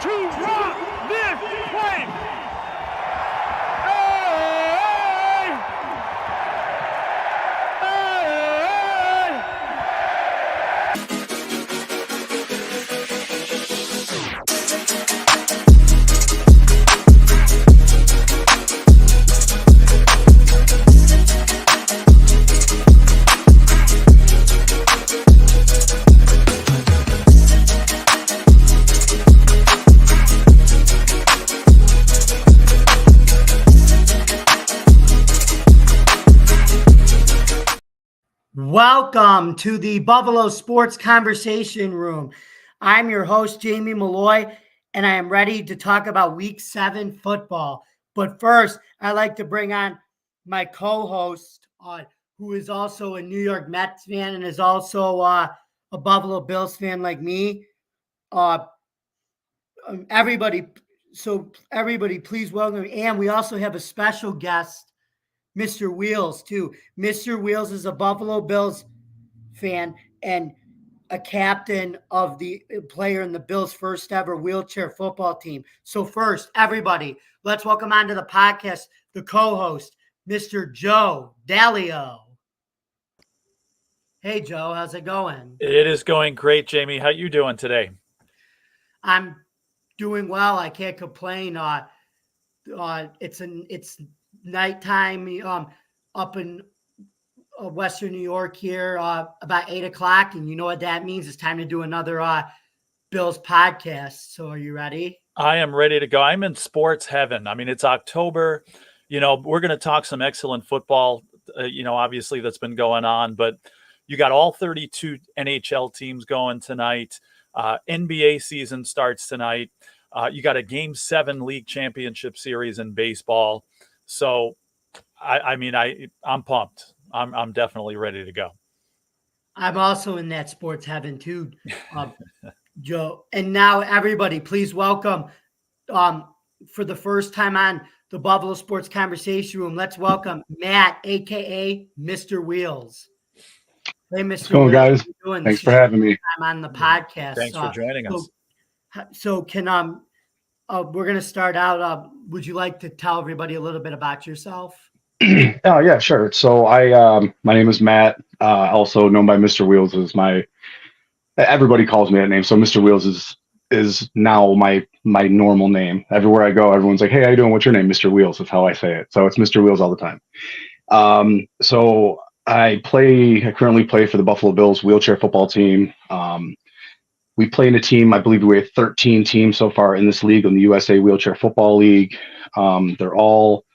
to rock this place. Hey! Welcome to the Buffalo Sports Conversation Room. I'm your host, Jamie Malloy, and I am ready to talk about Week 7 football. But first, I'd like to bring on my co-host, who is also a New York Mets fan and is also a Buffalo Bills fan like me. Everybody, please welcome. And we also have a special guest, Mr. Wheels, too. Mr. Wheels is a Buffalo Bills fan and a captain of the player in the Bills' first ever wheelchair football team. So first, everybody, let's welcome onto the podcast the co-host, Mr. Joe Dalio. Hey, Joe, how's it going? It is going great, Jamie. How you doing today? I'm doing well. I can't complain. It's nighttime up in Western New York here, about 8 o'clock. And you know what that means? It's time to do another Bills podcast. So are you ready? I am ready to go. I'm in sports heaven. I mean, it's October. You know, we're going to talk some excellent football, obviously that's been going on. But you got all 32 NHL teams going tonight. NBA season starts tonight. You got a Game 7 League Championship Series in baseball. So, I'm pumped. I'm definitely ready to go. I'm also in that sports heaven too, Joe. And now, everybody, please welcome for the first time on the Buffalo Sports Conversation Room. Let's welcome Matt, aka Mr. Wheels. Hey, Mr. What's going, guys? Thanks for having me. I'm on the podcast. Thanks for joining us. So can we're going to start out. Would you like to tell everybody a little bit about yourself? Oh yeah, sure. So my name is Matt, also known by Mr. Wheels everybody calls me that name. So Mr. Wheels is now my normal name. Everywhere I go, everyone's like, "Hey, how you doing? What's your name?" Mr. Wheels is how I say it. So it's Mr. Wheels all the time. So I currently play for the Buffalo Bills wheelchair football team. We play in a team, I believe we have 13 teams so far in this league, in the USA Wheelchair Football League. They're all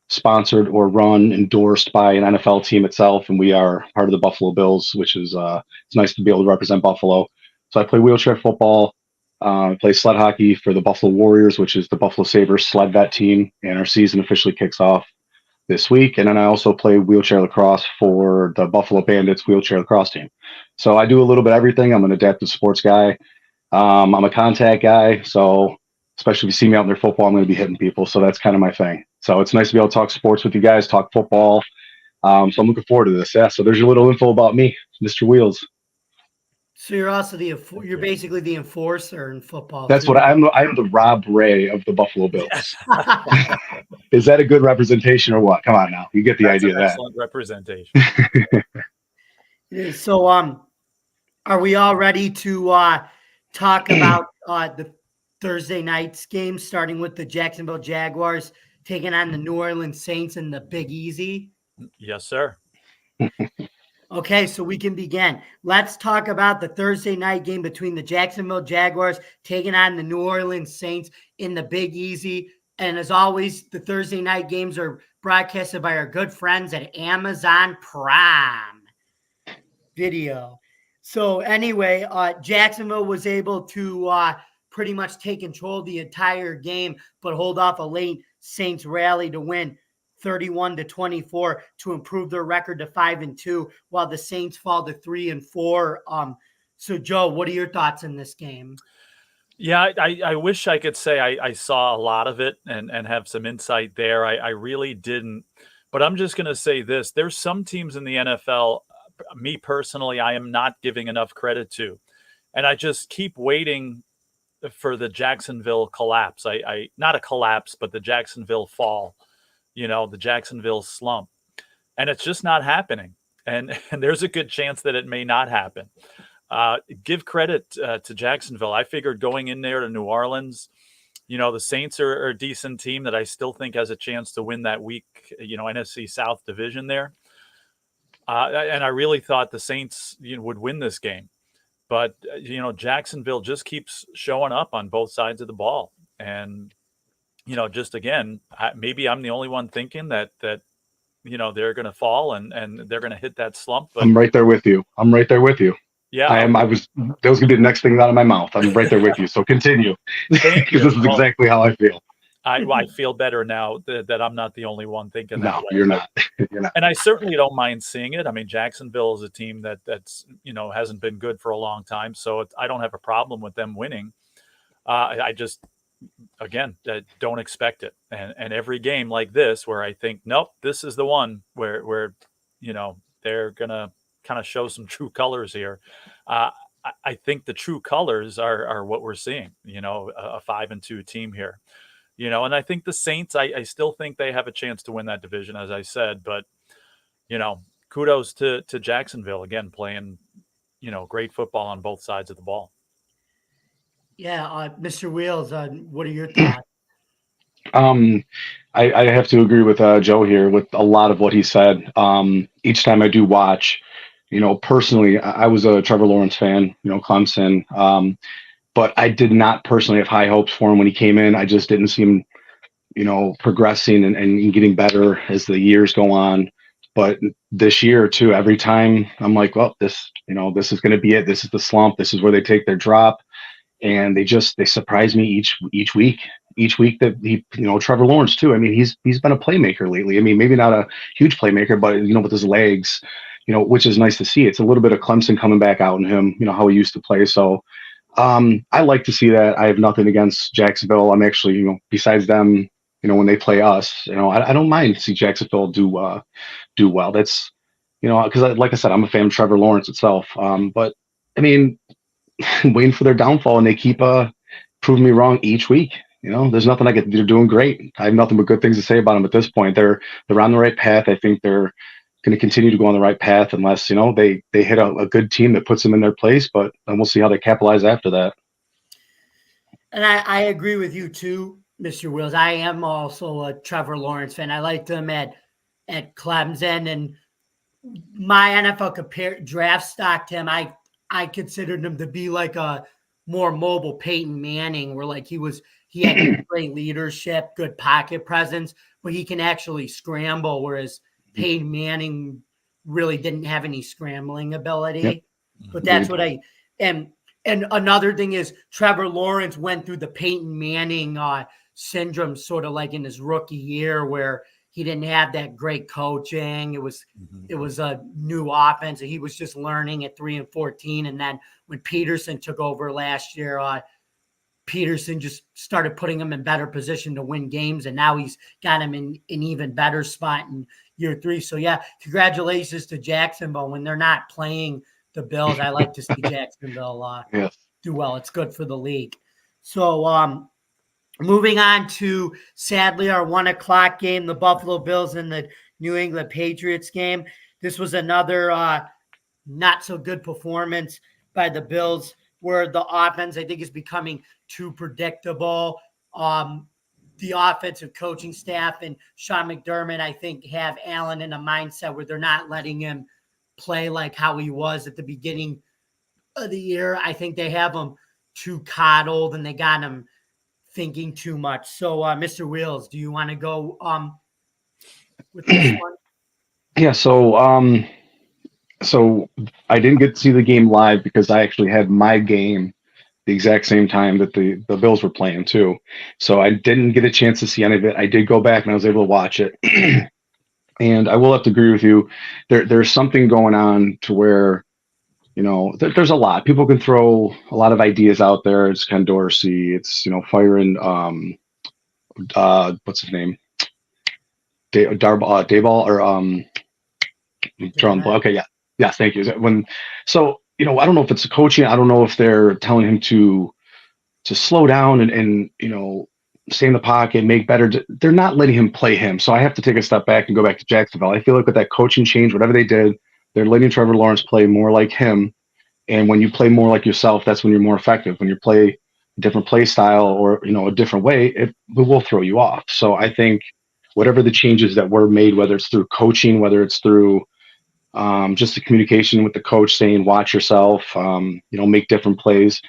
sponsored or endorsed by an NFL team itself, and we are part of the Buffalo Bills, which is it's nice to be able to represent Buffalo. So I play wheelchair football, play sled hockey for the Buffalo Warriors, which is the Buffalo Sabres sled vet team, and our season officially kicks off this week. And then I also play wheelchair lacrosse for the Buffalo Bandits wheelchair lacrosse team. So I do a little bit of everything. I'm an adaptive sports guy. I'm a contact guy, so especially if you see me out in their football, I'm going to be hitting people. So that's kind of my thing. So it's nice to be able to talk sports with you guys, talk football. So I'm looking forward to this. Yeah. So there's your little info about me, Mr. Wheels. So you're also you're basically the enforcer in football. That's what I'm the Rob Ray of the Buffalo Bills. Is that a good representation or what? Come on now. You get the idea of that. Excellent representation. So are we all ready to talk about the Thursday night's game, starting with the Jacksonville Jaguars taking on the New Orleans Saints in the Big Easy? Yes, sir. Okay, so we can begin. Let's talk about the Thursday night game between the Jacksonville Jaguars taking on the New Orleans Saints in the Big Easy. And as always, the Thursday night games are broadcasted by our good friends at Amazon Prime Video. So anyway, Jacksonville was able to pretty much take control the entire game, but hold off a late Saints rally to win 31-24 to improve their record to 5-2, while the Saints fall to 3-4. So Joe, what are your thoughts in this game? Yeah, I wish I could say I saw a lot of it and have some insight there. I really didn't. But I'm just going to say this. There's some teams in the NFL, me personally, I am not giving enough credit to. And I just keep waiting for the Jacksonville collapse. I not a collapse, but the Jacksonville fall, the Jacksonville slump. And it's just not happening. And there's a good chance that it may not happen. Give credit to Jacksonville. I figured going in there to New Orleans, the Saints are a decent team that I still think has a chance to win that week, NFC South division there. And I really thought the Saints would win this game. But, Jacksonville just keeps showing up on both sides of the ball. And, just again, maybe I'm the only one thinking that they're going to fall and they're going to hit that slump. But I'm right there with you. yeah, that was going to be the next thing out of my mouth. I'm right there with you. So continue, because this is exactly how I feel. I feel better now that I'm not the only one thinking that No, way. you're not. You're not. And I certainly don't mind seeing it. I mean, Jacksonville is a team that's hasn't been good for a long time, so I don't have a problem with them winning. I just, again, don't expect it. And every game like this, where I think, nope, this is the one where they're gonna kind of show some true colors here. I think the true colors are what we're seeing. A 5-2 team here. And I think the Saints, I still think they have a chance to win that division, as I said. But, kudos to Jacksonville, again, playing, great football on both sides of the ball. Yeah, Mr. Wheels, what are your thoughts? I have to agree with Joe here with a lot of what he said. Each time I do watch, personally, I was a Trevor Lawrence fan, Clemson. But I did not personally have high hopes for him when he came in. I just didn't see him, progressing and getting better as the years go on. But this year too, every time I'm like, well, this is going to be it. This is the slump. This is where they take their drop. And they surprise me each week. Each week that he, Trevor Lawrence too. I mean, he's been a playmaker lately. I mean, maybe not a huge playmaker, but with his legs, which is nice to see. It's a little bit of Clemson coming back out in him, how he used to play. So I like to see that. I have nothing against Jacksonville. I'm actually, besides them, when they play us, I don't mind to see Jacksonville do well. That's, because like I said, I'm a fan of Trevor Lawrence itself. But I mean, waiting for their downfall, and they keep proving me wrong each week. There's nothing they're doing great. I have nothing but good things to say about them at this point. They're on the right path. I think they're going to continue to go on the right path unless, they hit a good team that puts them in their place, but then we'll see how they capitalize after that. And I agree with you too, Mr. Wills. I am also a Trevor Lawrence fan. I liked him at Clemson, and my NFL draft stocked him. I considered him to be like a more mobile Peyton Manning, where he had great leadership, good pocket presence, but he can actually scramble, whereas Peyton Manning really didn't have any scrambling ability. Yep. But that's what and another thing is Trevor Lawrence went through the Peyton Manning syndrome sort of like in his rookie year, where he didn't have that great coaching. It was a new offense, and he was just learning at 3-14. And then when Peterson took over last year, Peterson just started putting him in better position to win games, and now he's got him in an even better spot in year 3. So yeah, congratulations to Jacksonville. When they're not playing the Bills, I like to see Jacksonville do well. It's good for the league. So moving on to, sadly, our 1:00 game, the Buffalo Bills and the New England Patriots game. This was another not so good performance by the Bills, where the offense, I think, is becoming too predictable. The offensive coaching staff and Sean McDermott, I think, have Allen in a mindset where they're not letting him play like how he was at the beginning of the year. I think they have him too coddled, and they got him thinking too much. So, Mr. Wheels, do you want to go with this one? Yeah, so I didn't get to see the game live because I actually had my game the exact same time that the Bills were playing too. So I didn't get a chance to see any of it. I did go back and I was able to watch it. And I will have to agree with you. There's something going on to where, there's a lot. People can throw a lot of ideas out there. It's Ken Dorsey. It's, firing, what's his name? Dayball or Trump. Okay, yeah. Yes, thank you. I don't know if it's coaching. I don't know if they're telling him to to slow down and stay in the pocket, make better. They're not letting him play him. So I have to take a step back and go back to Jacksonville. I feel like with that coaching change, whatever they did, they're letting Trevor Lawrence play more like him. And when you play more like yourself, that's when you're more effective. When you play a different play style or a different way, it will throw you off. So I think whatever the changes that were made, whether it's through coaching, whether it's through just the communication with the coach saying, watch yourself, make different plays.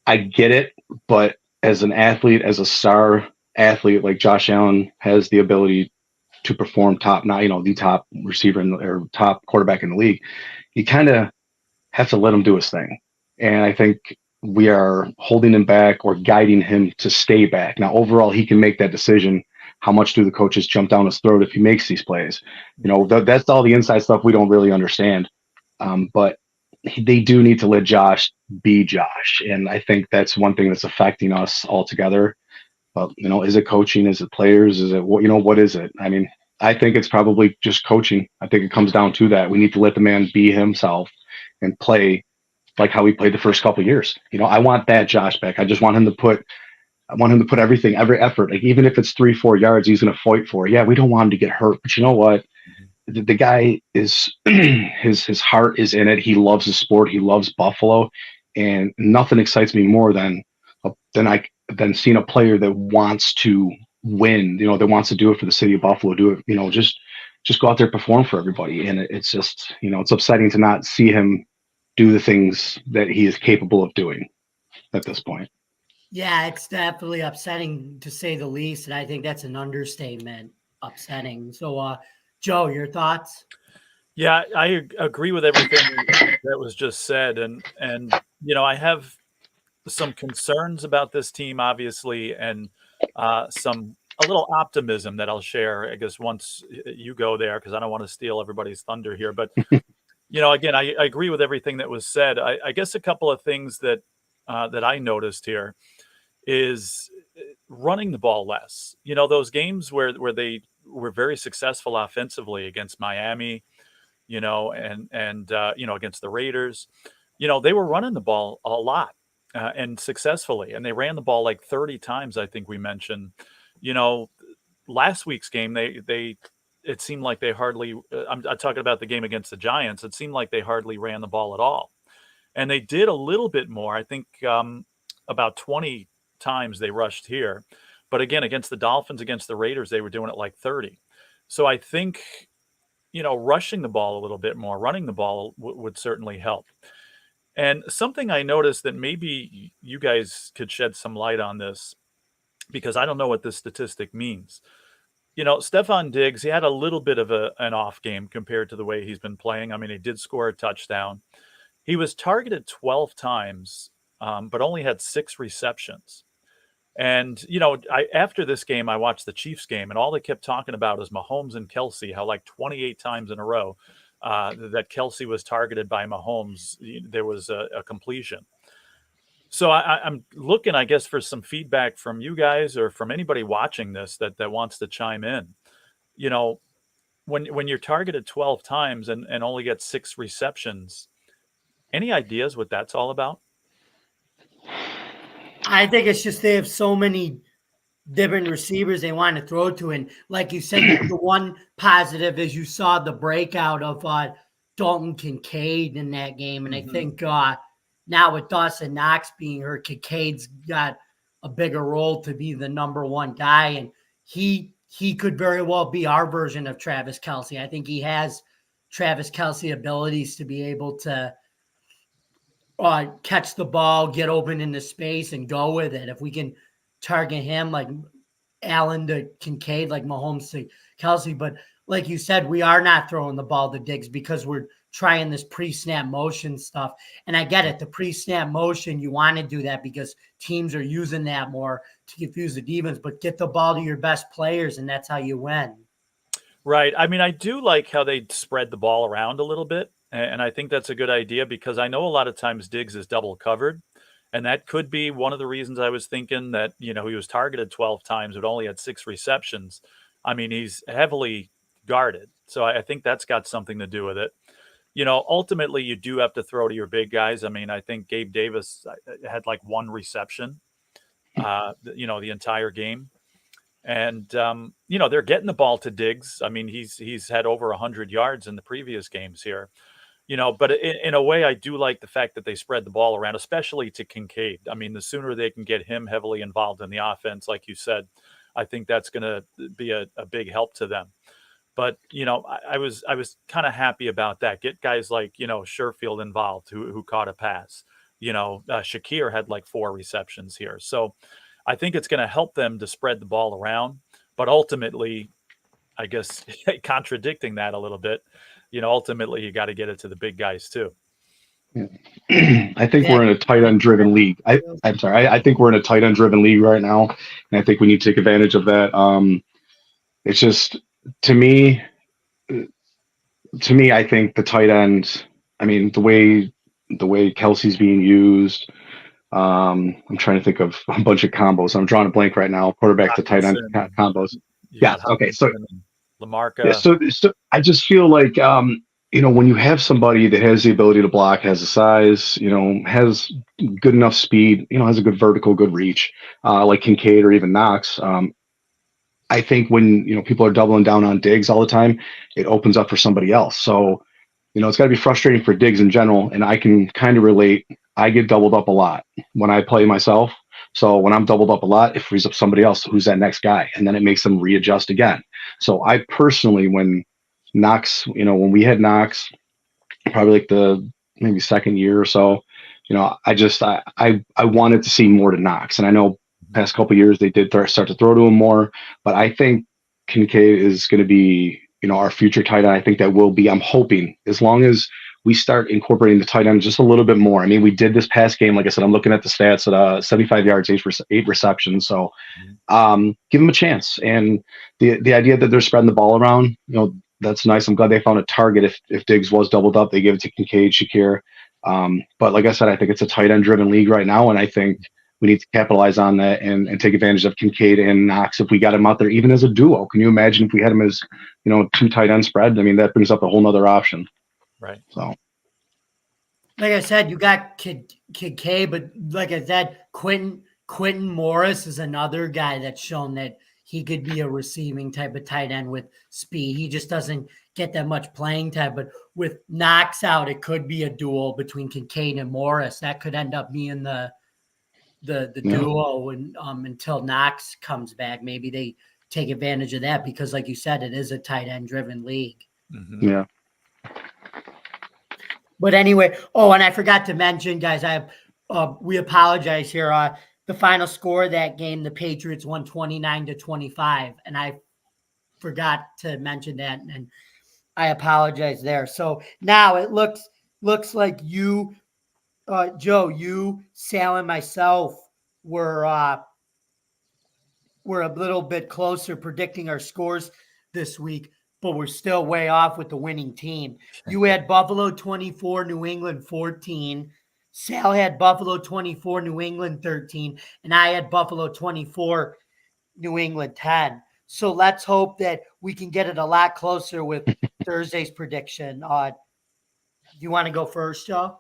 I get it, but as an athlete, as a star athlete, like Josh Allen has the ability to perform top, not, the top receiver or top quarterback in the league. You kind of have to let him do his thing. And I think we are holding him back or guiding him to stay back. Now, overall, he can make that decision. How much do the coaches jump down his throat if he makes these plays? That's all the inside stuff we don't really understand. But they do need to let Josh be Josh. And I think that's one thing that's affecting us altogether. But, is it coaching? Is it players? Is it, what is it? I mean, I think it's probably just coaching. I think it comes down to that. We need to let the man be himself and play like how he played the first couple of years. I want that Josh back. I want him to put everything, every effort, like even if it's 3-4 yards, he's going to fight for it. Yeah, we don't want him to get hurt, but you know what? The guy is his heart is in it. He loves the sport. He loves Buffalo, and nothing excites me more than seeing a player that wants to win. That wants to do it for the city of Buffalo. Do it. Just go out there, perform for everybody. And it's just it's upsetting to not see him do the things that he is capable of doing at this point. Yeah, it's definitely upsetting to say the least, and I think that's an understatement. Upsetting. So, Joe, your thoughts? Yeah, I agree with everything that was just said, and I have some concerns about this team, obviously, and a little optimism that I'll share, I guess, once you go there, because I don't want to steal everybody's thunder here. But again, I agree with everything that was said. I guess a couple of things that I noticed here is running the ball less. Those games where they were very successful offensively against Miami, and against the Raiders, they were running the ball a lot and successfully, and they ran the ball like 30 times. I think we mentioned, last week's game, it seemed like they hardly, I'm talking about the game against the Giants. It seemed like they hardly ran the ball at all. And they did a little bit more. I think about 20 times they rushed here. But again, against the Dolphins, against the Raiders, they were doing it like 30. So I think, rushing the ball a little bit more, running the ball would certainly help. And something I noticed that maybe you guys could shed some light on this, because I don't know what this statistic means. Stephon Diggs, he had a little bit of an off game compared to the way he's been playing. I mean, he did score a touchdown. He was targeted 12 times, but only had 6 receptions. And, after this game, I watched the Chiefs game, and all they kept talking about is Mahomes and Kelce, how like 28 times in a row that Kelce was targeted by Mahomes, there was a completion. So I'm looking, I guess, for some feedback from you guys or from anybody watching this that wants to chime in. When you're targeted 12 times and only get 6 receptions, any ideas what that's all about? I think it's just they have so many different receivers they want to throw to. And like you said, the one positive is you saw the breakout of Dalton Kincaid in that game. And I think now with Dawson Knox being hurt, Kincaid's got a bigger role to be the number one guy. And he could very well be our version of Travis Kelce. I think he has Travis Kelce abilities to be able to catch the ball, get open into space, and go with it. If we can target him like Allen to Kincaid, like Mahomes to Kelce. But like you said, we are not throwing the ball to Diggs because we're trying this pre-snap motion stuff. And I get it. The pre-snap motion, you want to do that because teams are using that more to confuse the defense, but get the ball to your best players, and that's how you win. Right. I mean, I do like how they spread the ball around a little bit. And I think that's a good idea because I know a lot of times Diggs is double covered. And that could be one of the reasons I was thinking that, he was targeted 12 times, but only had 6 receptions. I mean, he's heavily guarded. So I think that's got something to do with it. Ultimately, you do have to throw to your big guys. I mean, I think Gabe Davis had like 1 reception. the entire game. And they're getting the ball to Diggs. I mean, he's had over 100 yards in the previous games here. But in a way, I do like the fact that they spread the ball around, especially to Kincaid. I mean, the sooner they can get him heavily involved in the offense, like you said, I think that's going to be a big help to them. But I was kind of happy about that. Get guys like Sherfield involved who caught a pass. Shakir had like 4 receptions here, so I think it's going to help them to spread the ball around. But ultimately, I guess contradicting that a little bit, ultimately you got to get it to the big guys too. I think we're in a tight end driven league. I'm sorry. I think we're in a tight end driven league right now, and I think we need to take advantage of that. It's just to me, I think the tight end. I mean, the way Kelsey's being used. I'm trying to think of a bunch of combos. I'm drawing a blank right now. Quarterback to tight end combos. Yeah. Okay. So Lamarca. Yeah, so I just feel like when you have somebody that has the ability to block, has the size, has good enough speed, has a good vertical, good reach, like Kincaid or even Knox. I think when people are doubling down on Diggs all the time, it opens up for somebody else. So it's got to be frustrating for Diggs in general, and I can kind of relate. I get doubled up a lot when I play myself. So when I'm doubled up a lot, it frees up somebody else who's that next guy, and then it makes them readjust again. So I personally, when Knox, when we had Knox, probably like the maybe second year or so, I wanted to see more to Knox, and I know past couple of years they did start to throw to him more, but I think Kincaid is going to be our future tight end. I think that will be. I'm hoping as long as we start incorporating the tight end just a little bit more. I mean, we did this past game. Like I said, I'm looking at the stats at 75 yards, 8 receptions. So give them a chance. And the idea that they're spreading the ball around, that's nice. I'm glad they found a target. If Diggs was doubled up, they gave it to Kincaid, Shakir. But like I said, I think it's a tight end driven league right now. And I think we need to capitalize on that and take advantage of Kincaid and Knox if we got him out there, even as a duo. Can you imagine if we had him as, 2 tight end spread? I mean, that brings up a whole nother option. Right. So, like I said, you got Kincaid, but like I said, Quentin Morris is another guy that's shown that he could be a receiving type of tight end with speed. He just doesn't get that much playing time. But with Knox out, it could be a duel between Kincaid and Morris. That could end up being the duo until Knox comes back. Maybe they take advantage of that because, like you said, it is a tight end driven league. Mm-hmm. Yeah. But anyway, and I forgot to mention, guys, we apologize here. The final score of that game, the Patriots won 29-25, and I forgot to mention that, and I apologize there. So now it looks like you, Joe, you, Sal, and myself were a little bit closer predicting our scores this week, but we're still way off with the winning team. You had Buffalo 24, New England 14. Sal had Buffalo 24, New England 13. And I had Buffalo 24, New England 10. So let's hope that we can get it a lot closer with Thursday's prediction. You want to go first, Joe?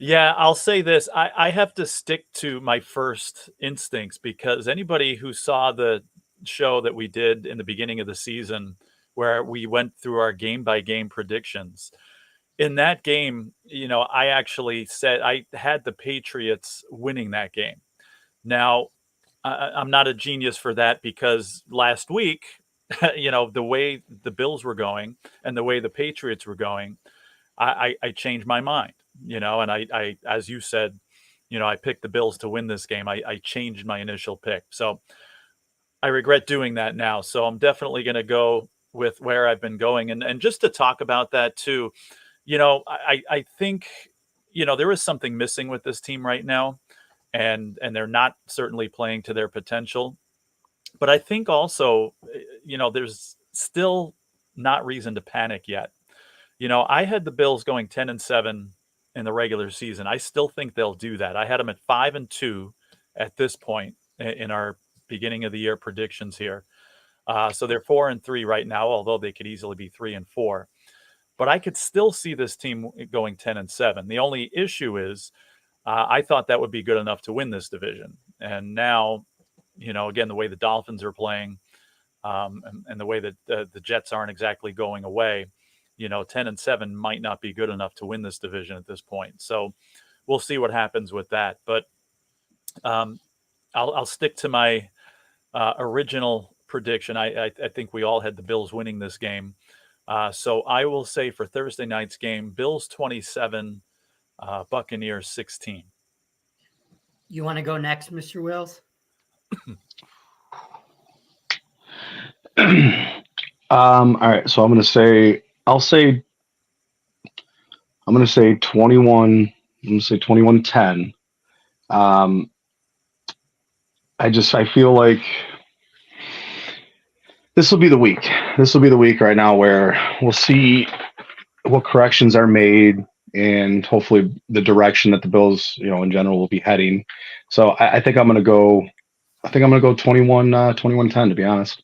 Yeah, I'll say this. I have to stick to my first instincts because anybody who saw the show that we did in the beginning of the season where we went through our game-by-game predictions. In that game, I actually said I had the Patriots winning that game. Now, I'm not a genius for that because last week, the way the Bills were going and the way the Patriots were going, I changed my mind, and I, as you said, I picked the Bills to win this game. I changed my initial pick. So I regret doing that now. So I'm definitely going to go with where I've been going. And just to talk about that too, I think, there is something missing with this team right now and they're not certainly playing to their potential. But I think also, there's still not reason to panic yet. I had the Bills going 10-7 in the regular season. I still think they'll do that. I had them at 5-2 at this point in our beginning of the year predictions here. So they're 4-3 right now, although they could easily be 3-4. But I could still see this team going 10-7. The only issue is I thought that would be good enough to win this division. And now, again, the way the Dolphins are playing, and the way that the Jets aren't exactly going away, 10-7 might not be good enough to win this division at this point. So we'll see what happens with that. But I'll stick to my original prediction. I think we all had the Bills winning this game. So I will say for Thursday night's game, Bills 27, Buccaneers 16. You want to go next, Mr. Wills? All right. So I'm going to say 21. I'm going to say 21-10. I feel like this will be the week. This will be the week right now where we'll see what corrections are made and hopefully the direction that the Bills, in general will be heading. So I think I'm going to go 21-10, to be honest.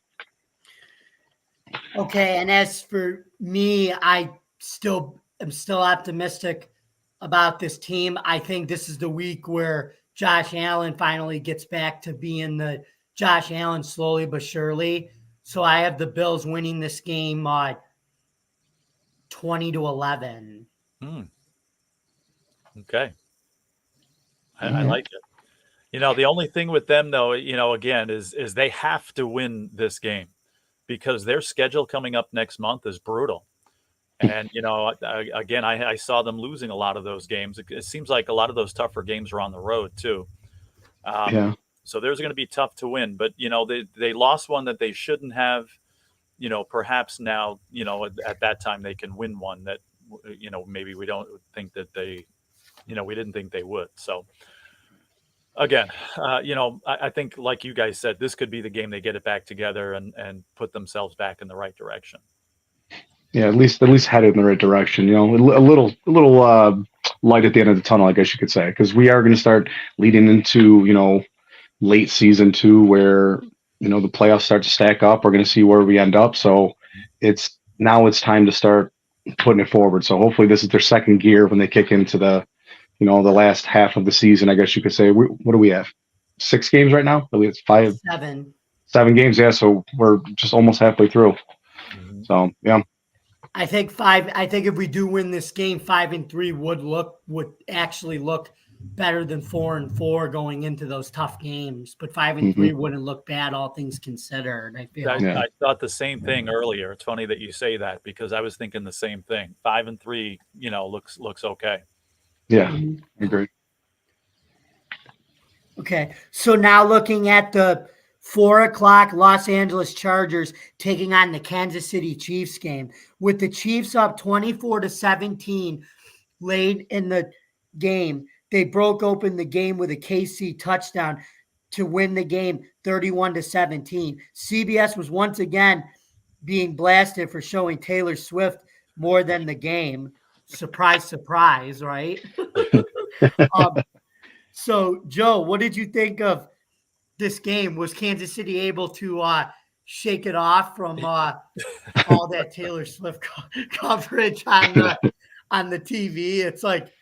Okay. And as for me, I'm still optimistic about this team. I think this is the week where Josh Allen finally gets back to being the Josh Allen slowly but surely. So I have the Bills winning this game 20-11. Okay. I like it. The only thing with them though, again, is they have to win this game because their schedule coming up next month is brutal. And, again, I saw them losing a lot of those games. It seems like a lot of those tougher games are on the road too. Yeah. So there's going to be tough to win, but, they lost one that they shouldn't have, perhaps now, at that time they can win one that, maybe we don't think that they, we didn't think they would. So again, I think like you guys said, this could be the game they get it back together and put themselves back in the right direction. Yeah, at least headed in the right direction. A little light at the end of the tunnel, I guess you could say, because we are going to start leading into late season too, where the playoffs start to stack up. We're going to see where we end up. So it's time to start putting it forward. So hopefully this is their second gear when they kick into the the last half of the season. I guess you could say. What do we have? 6 games right now? It's 5, 7 games. Yeah, so we're just almost halfway through. Mm-hmm. So yeah. I think if we do win this game, 5-3 would actually look better than 4-4 going into those tough games. But 5-3 wouldn't look bad, all things considered. I feel. I thought the same thing earlier. It's funny that you say that because I was thinking the same thing. 5-3, looks okay. Yeah, agreed. Okay, so now looking at the 4:00 Los Angeles Chargers taking on the Kansas City Chiefs game, with the Chiefs up 24-17 late in the game. They broke open the game with a KC touchdown to win the game 31-17. CBS was once again being blasted for showing Taylor Swift more than the game. Surprise, surprise, right? So, Joe, what did you think of this game? Was Kansas City able to shake it off from all that Taylor Swift coverage on the TV? It's like,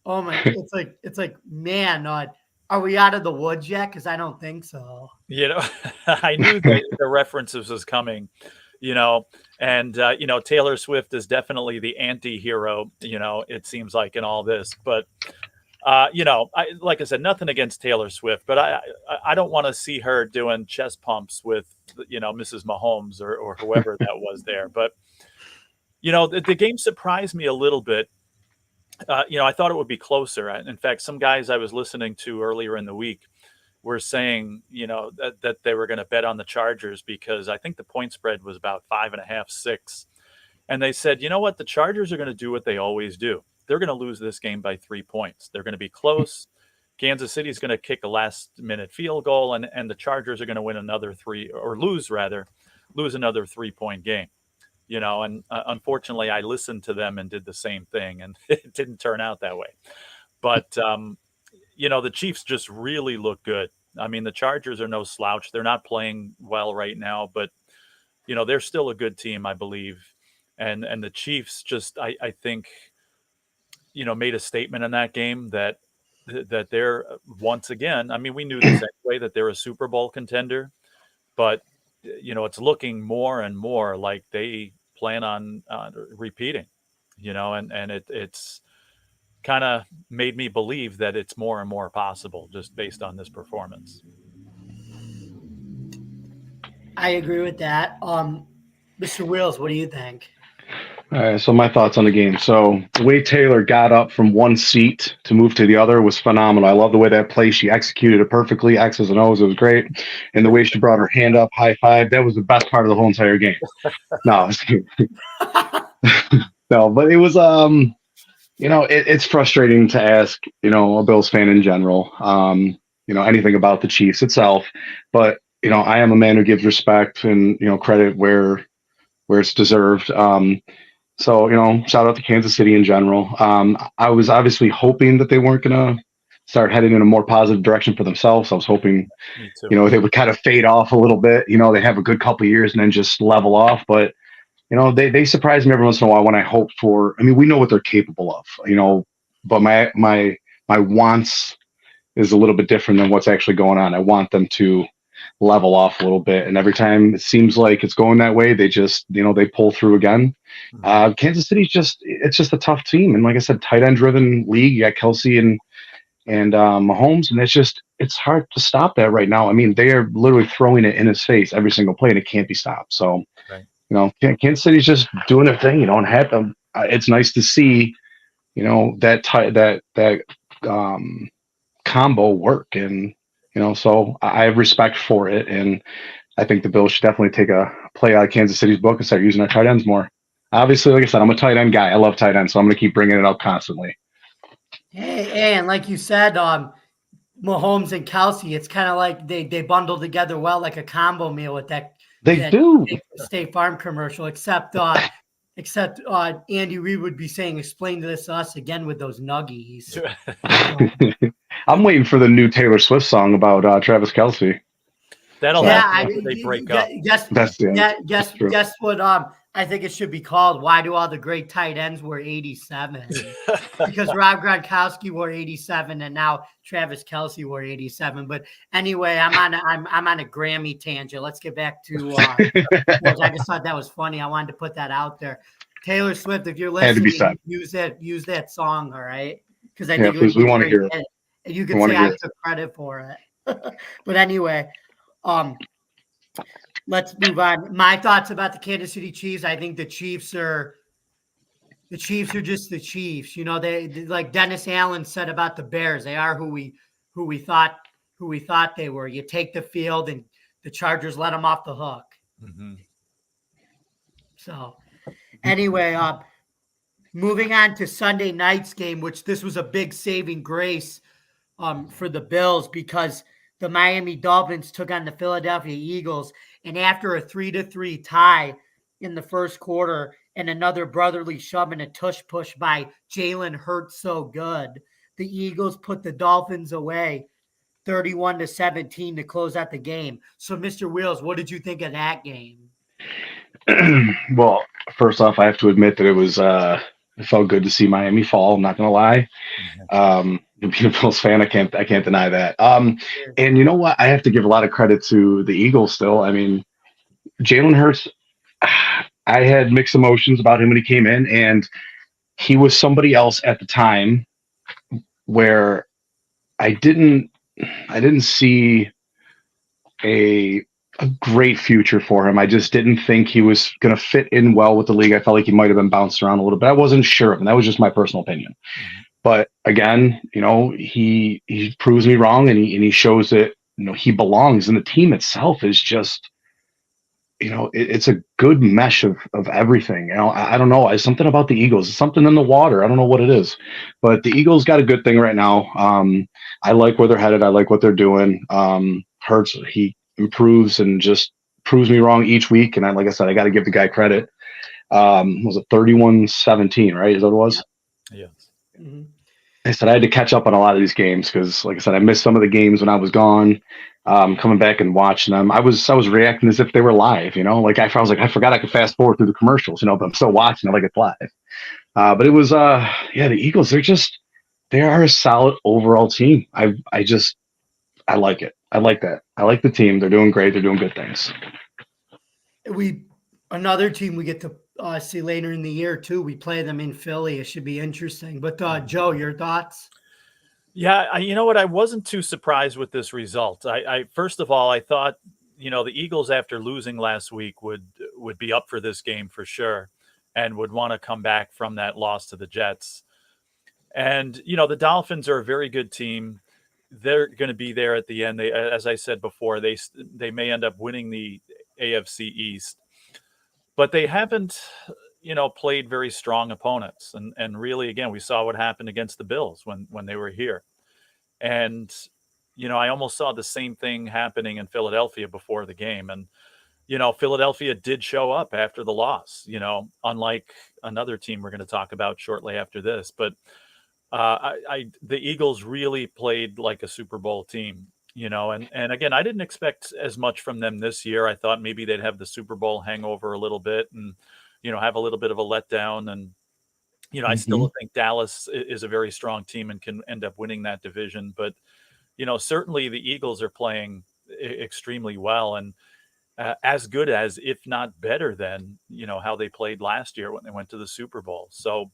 oh my! It's like, man, are we out of the woods yet? Because I don't think so. I knew that the references was coming. And Taylor Swift is definitely the anti-hero. It seems like in all this, but. Like I said, nothing against Taylor Swift, but I don't want to see her doing chest pumps with, Mrs. Mahomes or whoever that was there. But, the game surprised me a little bit. I thought it would be closer. In fact, some guys I was listening to earlier in the week were saying, that they were going to bet on the Chargers because I think the point spread was about 5.5, 6. And they said, you know what? The Chargers are going to do what they always do. They're going to lose this game by 3 points. They're going to be close. Kansas City is going to kick a last-minute field goal, and the Chargers are going to win another lose another 3-point game. And unfortunately, I listened to them and did the same thing, and it didn't turn out that way. But, the Chiefs just really look good. I mean, the Chargers are no slouch. They're not playing well right now, but, they're still a good team, I believe. And the Chiefs just, I think – made a statement in that game that, that they're once again. I mean, we knew this anyway, that they're a Super Bowl contender, but it's looking more and more like they plan on repeating. And it's kind of made me believe that it's more and more possible just based on this performance. I agree with that. Mr. Wheels, what do you think? All right, so my thoughts on the game. So the way Taylor got up from one seat to move to the other was phenomenal. I love the way that play. She executed it perfectly, X's and O's. It was great. And the way she brought her hand up, high five, that was the best part of the whole entire game. No, no, but it was, it's frustrating to ask, a Bills fan in general, anything about the Chiefs itself. But, I am a man who gives respect and, credit where it's deserved. So, shout out to Kansas City in general. I was obviously hoping that they weren't going to start heading in a more positive direction for themselves. I was hoping, they would kind of fade off a little bit. They have a good couple of years and then just level off. But, they surprise me every once in a while when I hope for. I mean, we know what they're capable of, but my wants is a little bit different than what's actually going on. I want them to level off a little bit, and every time it seems like it's going that way, they just they pull through again. Kansas City's it's just a tough team, and like I said, tight end driven league. You got Kelsey and Mahomes, and it's hard to stop that right now. I mean, they are literally throwing it in his face every single play, and it can't be stopped. So right. Kansas City's just doing their thing. And it's nice to see that combo work, and so I have respect for it, and I think the Bills should definitely take a play out of Kansas City's book and start using our tight ends more. Obviously, like I said, I'm a tight end guy. I love tight ends, so I'm going to keep bringing it up constantly. Hey, and like you said, Mahomes and Kelsey, it's kind of like they bundle together well, like a combo meal with that. They do. State Farm commercial, except Andy Reid would be saying, "Explain this to us again with those nuggies." I'm waiting for the new Taylor Swift song about Travis Kelce. That'll happen after they break up. Guess what? I think it should be called "Why Do All the Great Tight Ends Wear 87?" Because Rob Gronkowski wore 87, and now Travis Kelce wore 87. But anyway, I'm on a Grammy tangent. Let's get back to. I just thought that was funny. I wanted to put that out there. Taylor Swift, if you're listening, use that song, all right? Because I think we want to hear it. And you can say I took credit for it. But anyway, let's move on. My thoughts about the Kansas City Chiefs. I think the Chiefs are just the Chiefs. They like Dennis Allen said about the Bears. They are who we thought they were. You take the field and the Chargers let them off the hook. Mm-hmm. So anyway, moving on to Sunday night's game, which this was a big saving grace for the Bills because the Miami Dolphins took on the Philadelphia Eagles, and after a 3-3 tie in the first quarter and another brotherly shove and a tush push by Jalen Hurts so good, the Eagles put the Dolphins away 31-17 to close out the game. So, Mr. Wheels, what did you think of that game? Well, first off, I have to admit that it felt good to see Miami fall. I'm not going to lie. Being a Bills fan, I can't deny that. And you know what? I have to give a lot of credit to the Eagles still. I mean, Jalen Hurts, I had mixed emotions about him when he came in, and he was somebody else at the time where I didn't see a great future for him. I just didn't think he was going to fit in well with the league. I felt like he might have been bounced around a little bit. I wasn't sure of him. That was just my personal opinion. But again, he proves me wrong, and he shows that he belongs. And the team itself is just, it's a good mesh of everything. I don't know. It's something about the Eagles. It's something in the water. I don't know what it is, but the Eagles got a good thing right now. I like where they're headed. I like what they're doing. Hurts, he improves and just proves me wrong each week. And like I said, I got to give the guy credit. Was it 31-17, right? Is that what it was? Yes. Mm-hmm. I said I had to catch up on a lot of these games because, like I said, I missed some of the games when I was gone. Coming back and watching them, I was reacting as if they were live. Like I was like, I forgot I could fast forward through the commercials. But I'm still watching it like it's live. But it was, the Eagles. they are a solid overall team. I like it. I like that. I like the team. They're doing great. They're doing good things. Another team we get to see later in the year too. We play them in Philly. It should be interesting. But Joe, your thoughts? Yeah, you know what? I wasn't too surprised with this result. I first of all, I thought, the Eagles after losing last week would be up for this game for sure, and would want to come back from that loss to the Jets. And the Dolphins are a very good team. They're going to be there at the end. They, as I said before, they may end up winning the AFC East, but they haven't, played very strong opponents. And really, again, we saw what happened against the Bills when they were here. And, I almost saw the same thing happening in Philadelphia before the game. And, Philadelphia did show up after the loss, unlike another team we're going to talk about shortly after this. But the Eagles really played like a Super Bowl team, and again, I didn't expect as much from them this year. I thought maybe they'd have the Super Bowl hangover a little bit and, have a little bit of a letdown. And, I still think Dallas is a very strong team and can end up winning that division. But, certainly the Eagles are playing extremely well and as good as, if not better than, how they played last year when they went to the Super Bowl. So,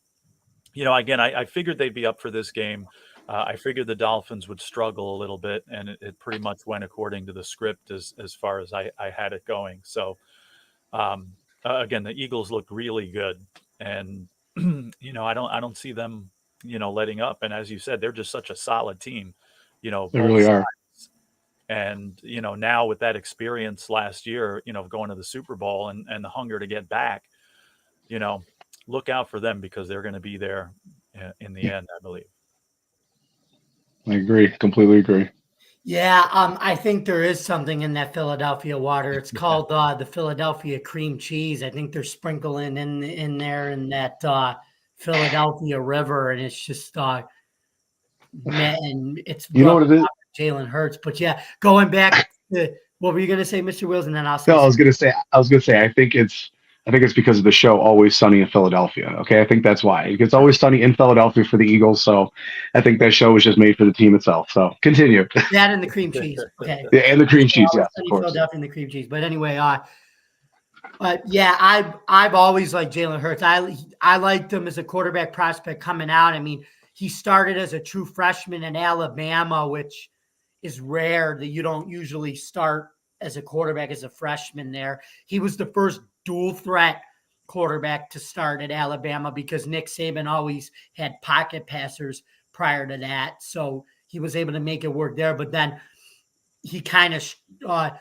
again, I figured they'd be up for this game. I figured the Dolphins would struggle a little bit, and it pretty much went according to the script as far as I had it going. So, again, the Eagles look really good, and I don't see them, letting up. And as you said, they're just such a solid team, They both really are. sides. And now with that experience last year, going to the Super Bowl and the hunger to get back, look out for them because they're going to be there in the end, I believe. I agree. Completely agree. Yeah, I think there is something in that Philadelphia water. It's called the Philadelphia cream cheese. I think they're sprinkling in there in that Philadelphia River, and it's just and it's You know what it is? Jalen Hurts. But yeah, going back to what were you going to say, Mr. Wills, and then I'll say. No, I was gonna say. I think it's because of the show Always Sunny in Philadelphia. Okay, I think that's why. It's Always Sunny in Philadelphia for the Eagles. So I think that show was just made for the team itself. So continue. That and the cream cheese. Okay. Yeah, and the cream cheese. Yes, of course. Philadelphia and the cream cheese. But anyway, yeah, I've always liked Jalen Hurts. I liked him as a quarterback prospect coming out. I mean, he started as a true freshman in Alabama, which is rare that you don't usually start as a quarterback as a freshman there. He was the first dual threat quarterback to start at Alabama because Nick Saban always had pocket passers prior to that. So he was able to make it work there. But then he kind of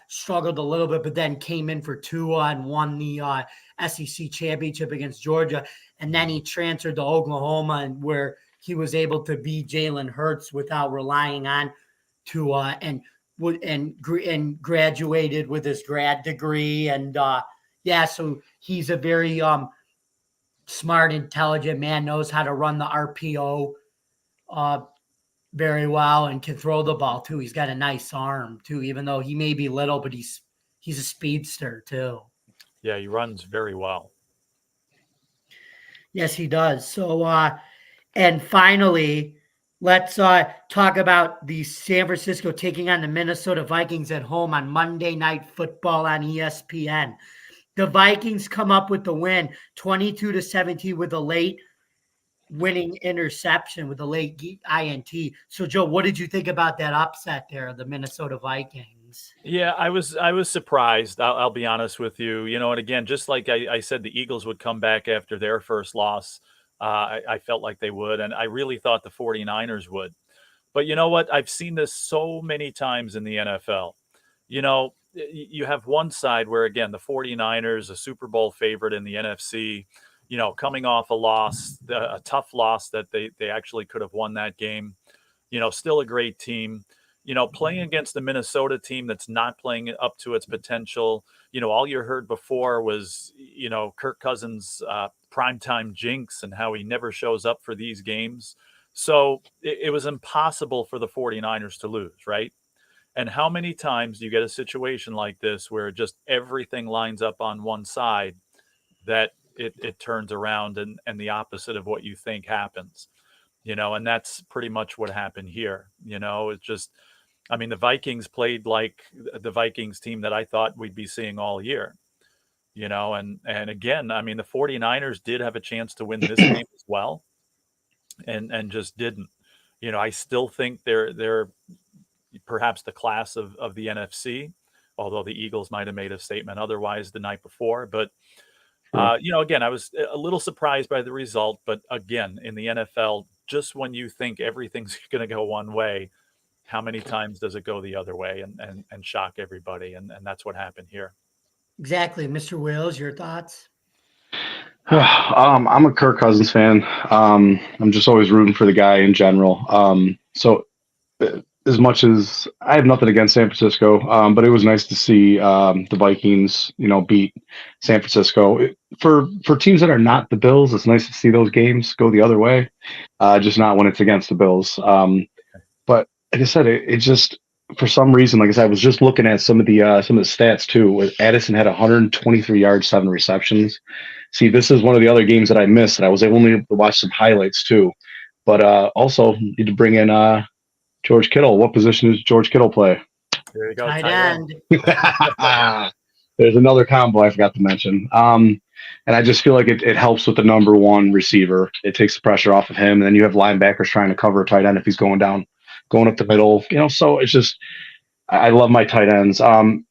struggled a little bit, but then came in for Tua and won the SEC championship against Georgia. And then he transferred to Oklahoma, and where he was able to be Jalen Hurts without relying on Tua, and graduated with his grad degree. And yeah, so he's a very smart, intelligent man, knows how to run the RPO very well and can throw the ball too. He's got a nice arm too, even though he may be little, but he's a speedster too. Yeah, he runs very well. Yes, he does. So, and finally, let's talk about the San Francisco taking on the Minnesota Vikings at home on Monday Night Football on ESPN. The Vikings come up with the win, 22-17, with a late winning interception, with a late INT. So, Joe, what did you think about that upset there of the Minnesota Vikings? Yeah, I was surprised. I'll be honest with you. And again, just like I said, the Eagles would come back after their first loss. I felt like they would, and I really thought the 49ers would. But you know what? I've seen this so many times in the NFL. You have one side where, again, the 49ers, a Super Bowl favorite in the NFC, coming off a loss, a tough loss that they actually could have won that game. Still a great team. Playing against the Minnesota team that's not playing up to its potential. All you heard before was, Kirk Cousins' primetime jinx and how he never shows up for these games. So it was impossible for the 49ers to lose, right? And how many times do you get a situation like this where just everything lines up on one side that it turns around and the opposite of what you think happens? and that's pretty much what happened here. It's just, I mean, the Vikings played like the Vikings team that I thought we'd be seeing all year, and again, I mean, the 49ers did have a chance to win this game as well, and just didn't. I still think they're perhaps the class of the NFC, although the Eagles might have made a statement otherwise the night before. But again, I was a little surprised by the result. But again, in the NFL, just when you think everything's going to go one way, how many times does it go the other way and shock everybody? And that's what happened here. Exactly. Mr. Wills, your thoughts? I'm a Kirk Cousins fan. I'm just always rooting for the guy in general. So as much as I have nothing against San Francisco, but it was nice to see the Vikings, beat San Francisco. For teams that are not the Bills, it's nice to see those games go the other way, just not when it's against the Bills. But like I said, it just, for some reason, like I said, I was just looking at some of the stats too. Addison had 123 yards, 7 receptions. See, this is one of the other games that I missed, and I was only able to watch some highlights too. But also need to bring in George Kittle. What position does George Kittle play? There you go. Tight end. There's another combo I forgot to mention. And I just feel like it helps with the number one receiver. It takes the pressure off of him. And then you have linebackers trying to cover a tight end if he's going up the middle. So it's just, I love my tight ends. I'm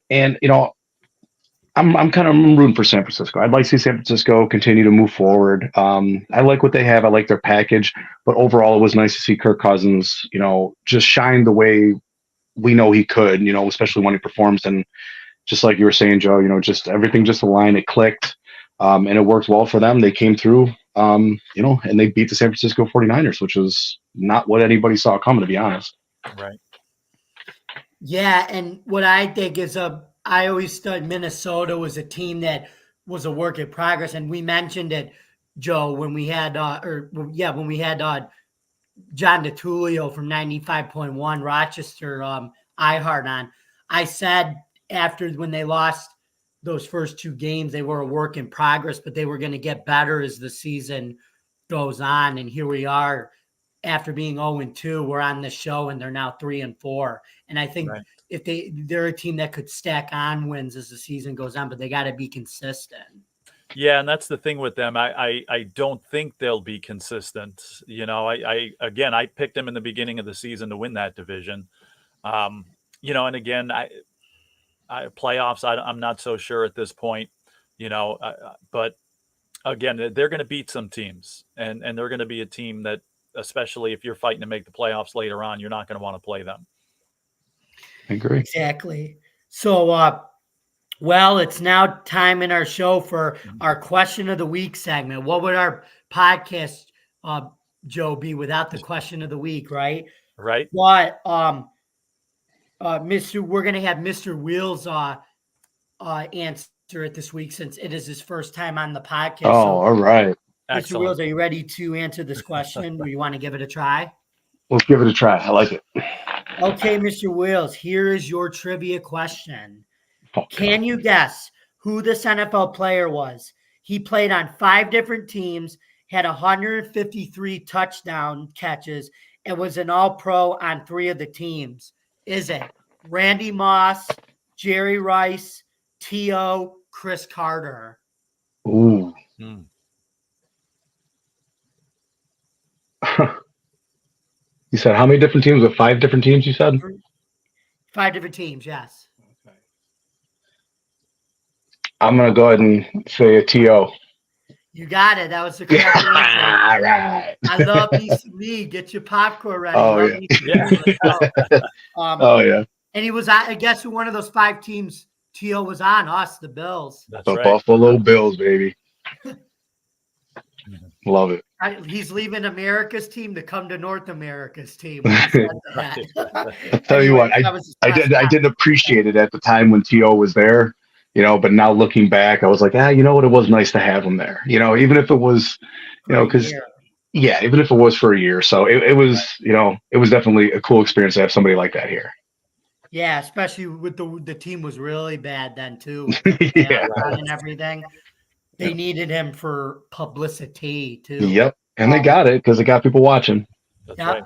rooting for San Francisco. I'd like to see San Francisco continue to move forward. I like what they have. I like their package. But overall, it was nice to see Kirk Cousins, just shine the way we know he could, especially when he performs. And just like you were saying, Joe, just everything just aligned. It clicked. And it worked well for them. They came through, and they beat the San Francisco 49ers, which was not what anybody saw coming, to be honest. Right. Yeah, and what I think is I always thought Minnesota was a team that was a work in progress, and we mentioned it, Joe, when we had John DeTulio from 95.1 Rochester iHeart on. I said when they lost those first 2 games, they were a work in progress, but they were going to get better as the season goes on. And here we are, after being 0-2, we're on the show, and they're now 3-4. And I think if they're a team that could stack on wins as the season goes on, but they got to be consistent. Yeah, and that's the thing with them. I don't think they'll be consistent. I picked them in the beginning of the season to win that division. And again, playoffs, I'm not so sure at this point, but again, they're going to beat some teams, and they're going to be a team that, especially if you're fighting to make the playoffs later on, you're not going to want to play them. I agree. Exactly. So, it's now time in our show for our question of the week segment. What would our podcast, Joe, be without the question of the week, right? Right. But, we're going to have Mr. Wheels answer it this week, since it is his first time on the podcast. Oh, so, all right. Mr. Wheels, are you ready to answer this question? Do you want to give it a try? Let's give it a try. I like it. Okay, Mr. Wheels, here is your trivia question. Can you guess who this NFL player was? He played on 5 different teams, had 153 touchdown catches, and was an all-pro on 3 of the teams. Is it Randy Moss, Jerry Rice, T.O., Chris Carter? Ooh. You said how many different teams? With 5 different teams, you said? 5 different teams, yes. Okay. I'm going to go ahead and say a T.O. You got it. That was the correct answer. All right. I love ECB. Get your popcorn ready. Oh, yeah. Oh, yeah. And he was, I guess, who one of those 5 teams T.O. was on? Us, the Bills. That's the right. Buffalo Bills, baby. Love it. He's leaving America's team to come to North America's team. I'll tell you what, I didn't appreciate it at the time when T.O. was there, but now looking back, I was like, it was nice to have him there, even if it was, because, even if it was for a year. So it was, it was definitely a cool experience to have somebody like that here. Yeah, especially with the team was really bad then too. And everything. They needed him for publicity too. Yep. And they got it because they got people watching. That's Yep. right.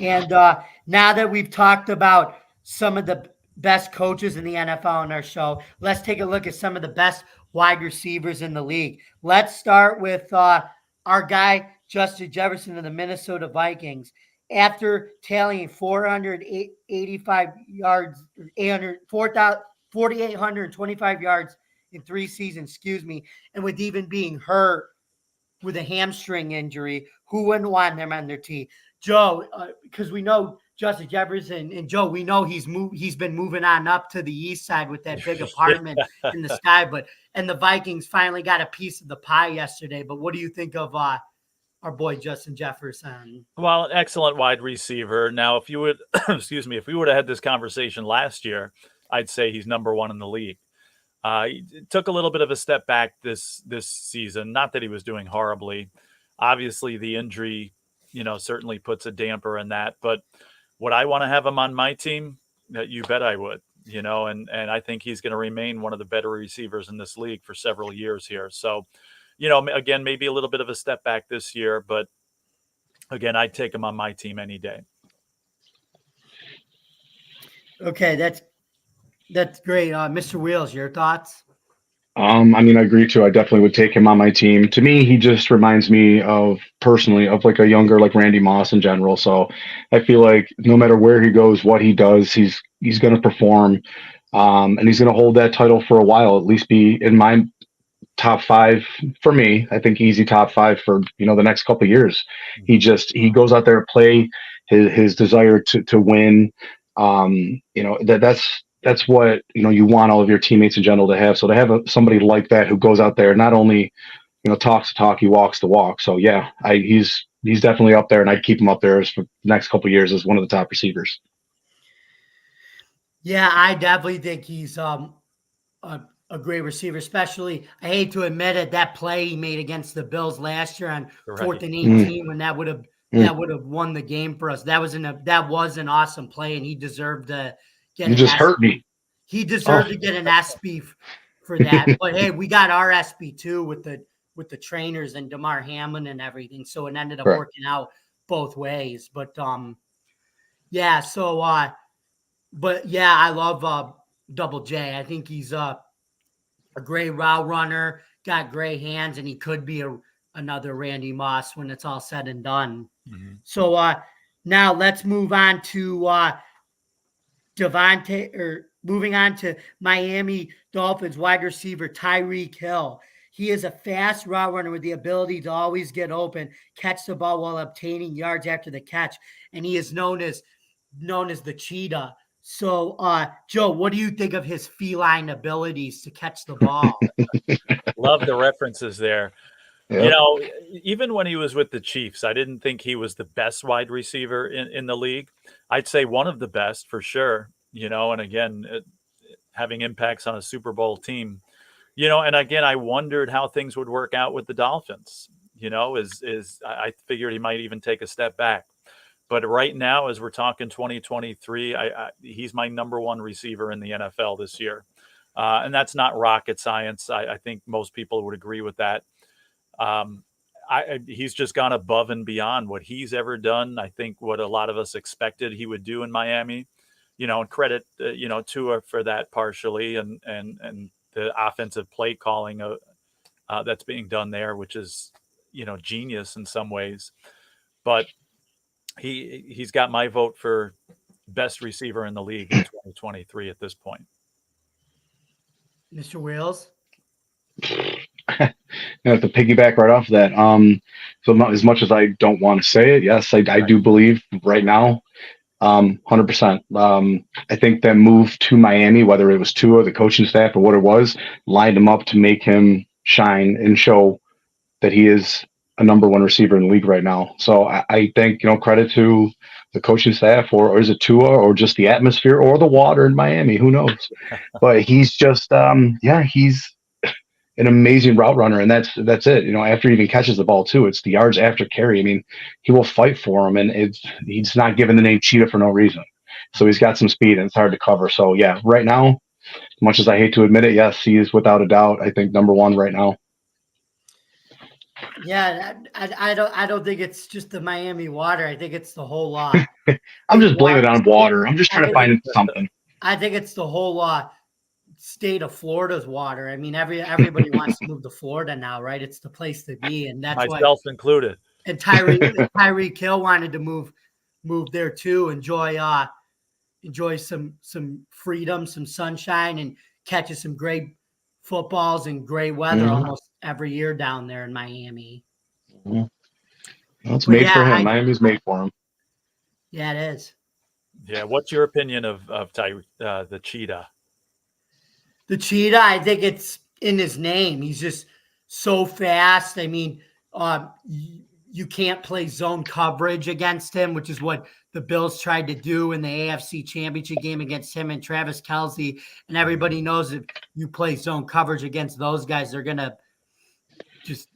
And now that we've talked about some of the best coaches in the NFL on our show, let's take a look at some of the best wide receivers in the league. Let's start with our guy, Justin Jefferson of the Minnesota Vikings. After tallying 485 yards, 4,825 yards in 3 seasons, and with even being hurt with a hamstring injury, who wouldn't want him on their team? Joe, because we know Justin Jefferson, and Joe, we know he's been moving on up to the east side with that big apartment in the sky. And the Vikings finally got a piece of the pie yesterday. But what do you think of our boy Justin Jefferson? Well, an excellent wide receiver. Now, if you would, excuse me, if we would have had this conversation last year, I'd say he's number one in the league. He took a little bit of a step back this season. Not that he was doing horribly. Obviously, the injury, certainly puts a damper in that. But would I want to have him on my team? You bet I would. And I think he's going to remain one of the better receivers in this league for several years here. So, again, maybe a little bit of a step back this year, but again, I'd take him on my team any day. Okay, that's great. Mr. Wheels, your thoughts? I agree too. I definitely would take him on my team. To me, he just reminds me personally of like a younger, like Randy Moss in general. So I feel like no matter where he goes, what he does, he's going to perform, and he's going to hold that title for a while. At least be in my top 5 for me. I think easy top 5 for the next couple of years. He goes out there, play his desire to win. That's what you want all of your teammates in general to have. So to have somebody like that who goes out there, not only talks the talk, he walks the walk. So yeah, he's definitely up there, and I'd keep him up there for the next couple of years as one of the top receivers. Yeah, I definitely think he's a great receiver. Especially, I hate to admit it, that play he made against the Bills last year on 4th and 18 when that would have won the game for us. That was an awesome play, and he deserved to. You just hurt me. He deserved to get an SB for that. But hey, we got our SB too with the trainers and Damar Hamlin and everything. So it ended up working out both ways. But yeah. So but yeah, I love Double J. I think he's a great route runner, got great hands, and he could be another Randy Moss when it's all said and done. Mm-hmm. So now let's move on to moving on to Miami Dolphins wide receiver Tyreek Hill. He is a fast route runner with the ability to always get open, catch the ball while obtaining yards after the catch, and he is known as the cheetah. So, Joe, what do you think of his feline abilities to catch the ball? Love the references there. Yep. Even when he was with the Chiefs, I didn't think he was the best wide receiver in the league. I'd say one of the best for sure, and again, having impacts on a Super Bowl team, and again, I wondered how things would work out with the Dolphins, I figured he might even take a step back. But right now, as we're talking 2023, he's my number one receiver in the NFL this year. And that's not rocket science. I think most people would agree with that. He's just gone above and beyond what he's ever done. I think what a lot of us expected he would do in Miami, and credit, Tua for that partially and the offensive play calling that's being done there, which is, genius in some ways. But he's got my vote for best receiver in the league in 2023 at this point. Mr. Wales? To piggyback right off that, so as much as I don't want to say it, yes, I do believe right now, 100%. I think that move to Miami, whether it was Tua, the coaching staff, or what it was, lined him up to make him shine and show that he is a number one receiver in the league right now. So I think, credit to the coaching staff, or is it Tua, or just the atmosphere, or the water in Miami, who knows? But he's just, he's an amazing route runner, and that's it. After he even catches the ball too, it's the yards after carry. I mean, he will fight for him, and he's not given the name cheetah for no reason. So he's got some speed, and it's hard to cover. So yeah, right now, as much as I hate to admit it, yes, he is without a doubt, I think, number one right now. Yeah, I don't think it's just the Miami water. I think it's the whole lot. I'm just blaming it on water. I'm just trying to find something. I think it's the whole state of Florida's water. I mean, everybody wants to move to Florida now, right? It's the place to be, and that's why. Myself included. And Tyreek Hill wanted to move there too. Enjoy some freedom, some sunshine, and catches some great footballs and great weather almost every year down there in Miami. Well, it's made for him. Miami's made for him. Yeah, it is. Yeah. What's your opinion of the cheetah? The cheetah, I think it's in his name. He's just so fast. I mean, you can't play zone coverage against him, which is what the Bills tried to do in the AFC Championship game against him and Travis Kelce. And everybody knows if you play zone coverage against those guys, they're going to just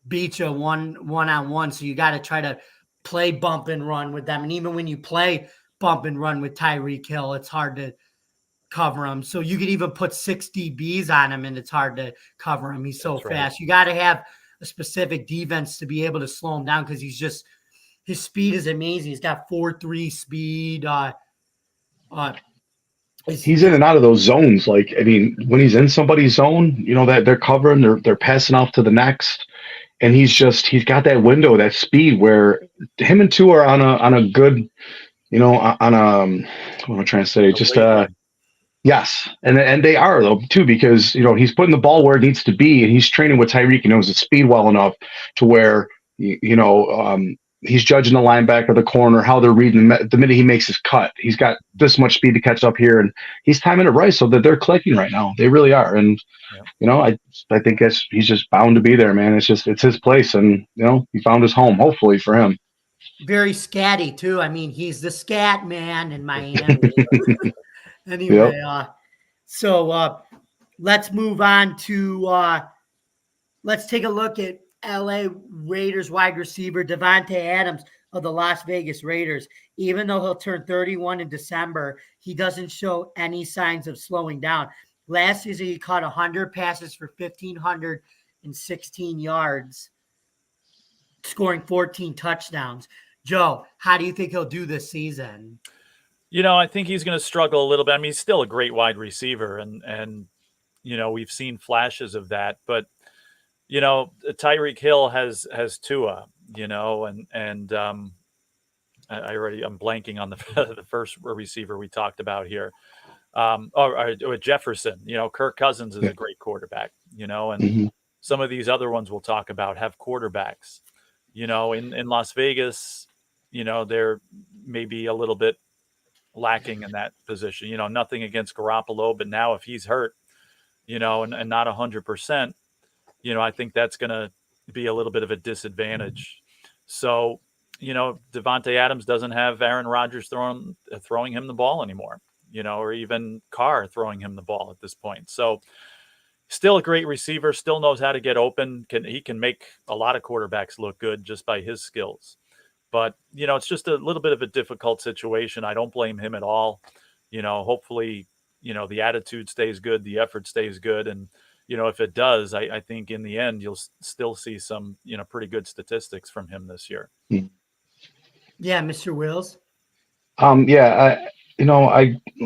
beat you one-on-one. So you got to try to play bump and run with them. And even when you play bump and run with Tyreek Hill, it's hard to cover him. So you could even put 6 DBs on him and it's hard to cover him. He's so fast. You got to have a specific defense to be able to slow him down because his speed is amazing. He's got 4.3 speed. He's in and out of those zones. Like, I mean, when he's in somebody's zone, you know, that they're covering, they're passing off to the next. And he's got that window, that speed where him and two are on a good, you know, what am I trying to say? Yes. And they are though too, because, you know, he's putting the ball where it needs to be and he's training with Tyreek and knows the speed well enough to where, you know, he's judging the linebacker, the corner, how they're reading the minute he makes his cut. He's got this much speed to catch up here and he's timing it right so that they're clicking right now. They really are. And, you know, I think he's just bound to be there, man. It's his place. And, you know, he found his home, hopefully for him. Very scatty too. I mean, he's the scat man in Miami. Anyway, so let's move on to let's take a look at LA Raiders wide receiver Davante Adams of the Las Vegas Raiders. Even though he'll turn 31 in December, he doesn't show any signs of slowing down. Last season, he caught 100 passes for 1,516 yards, scoring 14 touchdowns. Joe, how do you think he'll do this season? You know, I think he's going to struggle a little bit. I mean, he's still a great wide receiver, and you know, we've seen flashes of that. But you know, Tyreek Hill has Tua. You know, and I'm blanking on the first receiver we talked about here. Jefferson. You know, Kirk Cousins is a great quarterback. You know, and some of these other ones we'll talk about have quarterbacks. You know, in Las Vegas, you know, they're maybe a little bit lacking in that position. You know, nothing against Garoppolo, but now if he's hurt, you know, and not 100%, you know, I think that's going to be a little bit of a disadvantage. So, you know, Davante Adams doesn't have Aaron Rodgers throwing him the ball anymore, you know, or even Carr throwing him the ball at this point. So still a great receiver, still knows how to get open. He can make a lot of quarterbacks look good just by his skills. But, you know, it's just a little bit of a difficult situation. I don't blame him at all. You know, hopefully, you know, the attitude stays good, the effort stays good. And, you know, if it does, I think in the end, you'll still see some, you know, pretty good statistics from him this year. Yeah, Mr. Wills. I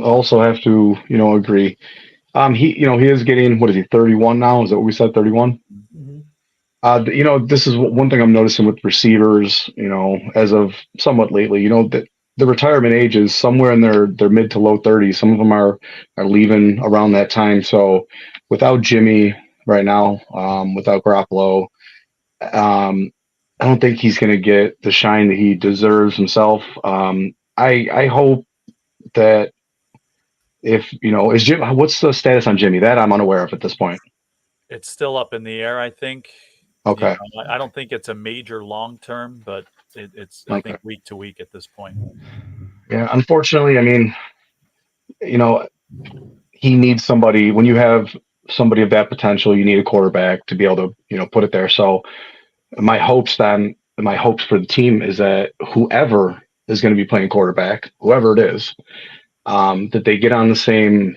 also have to, you know, agree. He is getting, what is he, 31 now? Is that what we said, 31? You know, this is one thing I'm noticing with receivers, you know, as of somewhat lately, you know, that the retirement age is somewhere in their mid to low 30s. Some of them are leaving around that time. So without Jimmy right now, without Garoppolo, I don't think he's going to get the shine that he deserves himself. I hope that if, you know, what's the status on Jimmy? That I'm unaware of at this point. It's still up in the air, I think. Okay. You know, I don't think it's a major long-term, but it's I think week to week at this point. Yeah, unfortunately, I mean, you know, he needs somebody. When you have somebody of that potential, you need a quarterback to be able to, you know, put it there. So my hopes for the team is that whoever is going to be playing quarterback, whoever it is, that they get on the same,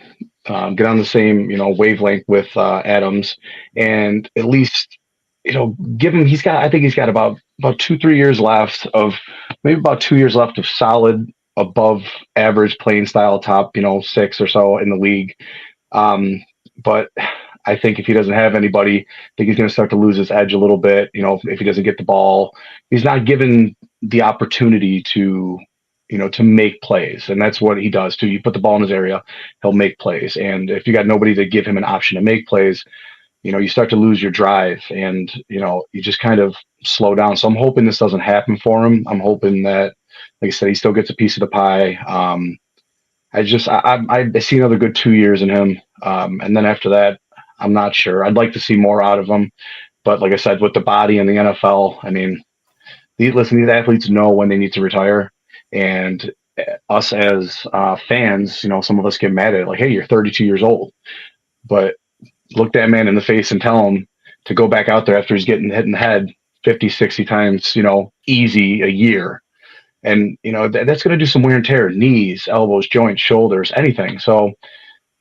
you know, wavelength with Adams, and at least give him. I think he's got about 2-3 years left of maybe about 2 years left of solid above average playing style, top 6 or so in the league. But I think if he doesn't have anybody, I think he's going to start to lose his edge a little bit. If he doesn't get the ball, he's not given the opportunity to make plays. And that's what he does too. You put the ball in his area, he'll make plays. And if you got nobody to give him an option to make plays, you start to lose your drive and, you just kind of slow down. So I'm hoping this doesn't happen for him. I'm hoping that, like I said, he still gets a piece of the pie. I see another good 2 years in him. And then after that, I'm not sure. I'd like to see more out of him. But like I said, with the body in the NFL, I mean, these athletes know when they need to retire. And us as fans, some of us get mad at it, like, hey, you're 32 years old. But look that man in the face and tell him to go back out there after he's getting hit in the head 50, 60 times, easy a year. And, that's going to do some wear and tear, knees, elbows, joints, shoulders, anything. So,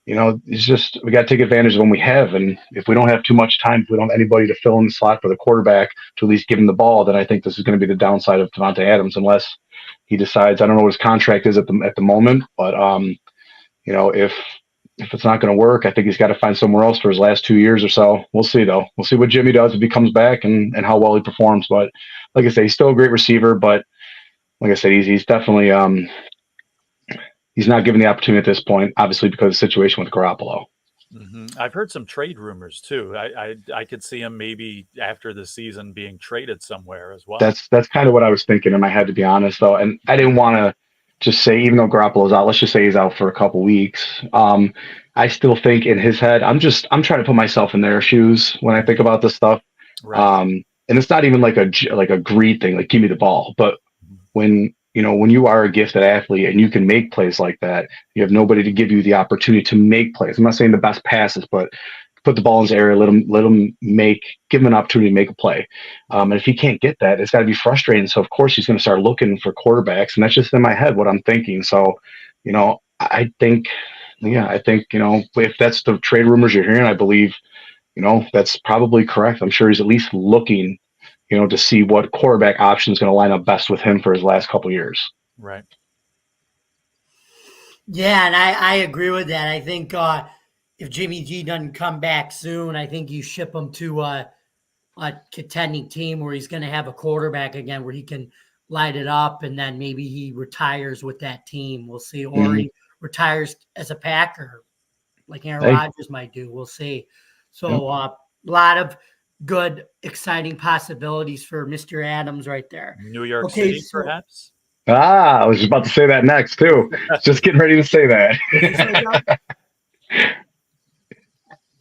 it's just, we got to take advantage of when we have. And if we don't have too much time, if we don't have anybody to fill in the slot for the quarterback to at least give him the ball, then I think this is going to be the downside of Davante Adams, unless he decides, I don't know what his contract is at the moment, but, if it's not going to work, I think he's got to find somewhere else for his last 2 years or so. We'll see, though. We'll see what Jimmy does if he comes back and how well he performs. But like I say, he's still a great receiver. But like I said, he's definitely he's not given the opportunity at this point, obviously because of the situation with Garoppolo. Mm-hmm. I've heard some trade rumors too. I could see him maybe after the season being traded somewhere as well. That's kind of what I was thinking in my head, to be honest, though. And I didn't want to just say, even though Garoppolo's out, let's just say he's out for a couple weeks. I still think in his head, I'm trying to put myself in their shoes when I think about this stuff. Right. And it's not even like a greed thing, like give me the ball. But when you are a gifted athlete and you can make plays like that, you have nobody to give you the opportunity to make plays. I'm not saying the best passes, but put the ball in his area, let him give him an opportunity to make a play. And if he can't get that, it's got to be frustrating. So of course he's going to start looking for quarterbacks, and that's just in my head what I'm thinking. So, I think, if that's the trade rumors you're hearing, I believe, that's probably correct. I'm sure he's at least looking, to see what quarterback option is going to line up best with him for his last couple of years. Right. Yeah, and I agree with that. I think if Jimmy G doesn't come back soon, I think you ship him to a contending team where he's going to have a quarterback again, where he can light it up, and then maybe he retires with that team. We'll see. Or he retires as a Packer, like Aaron Rodgers might do. We'll see. So a lot of good, exciting possibilities for Mr. Adams right there. New York City, perhaps? I was about to say that next, too. Just getting ready to say that.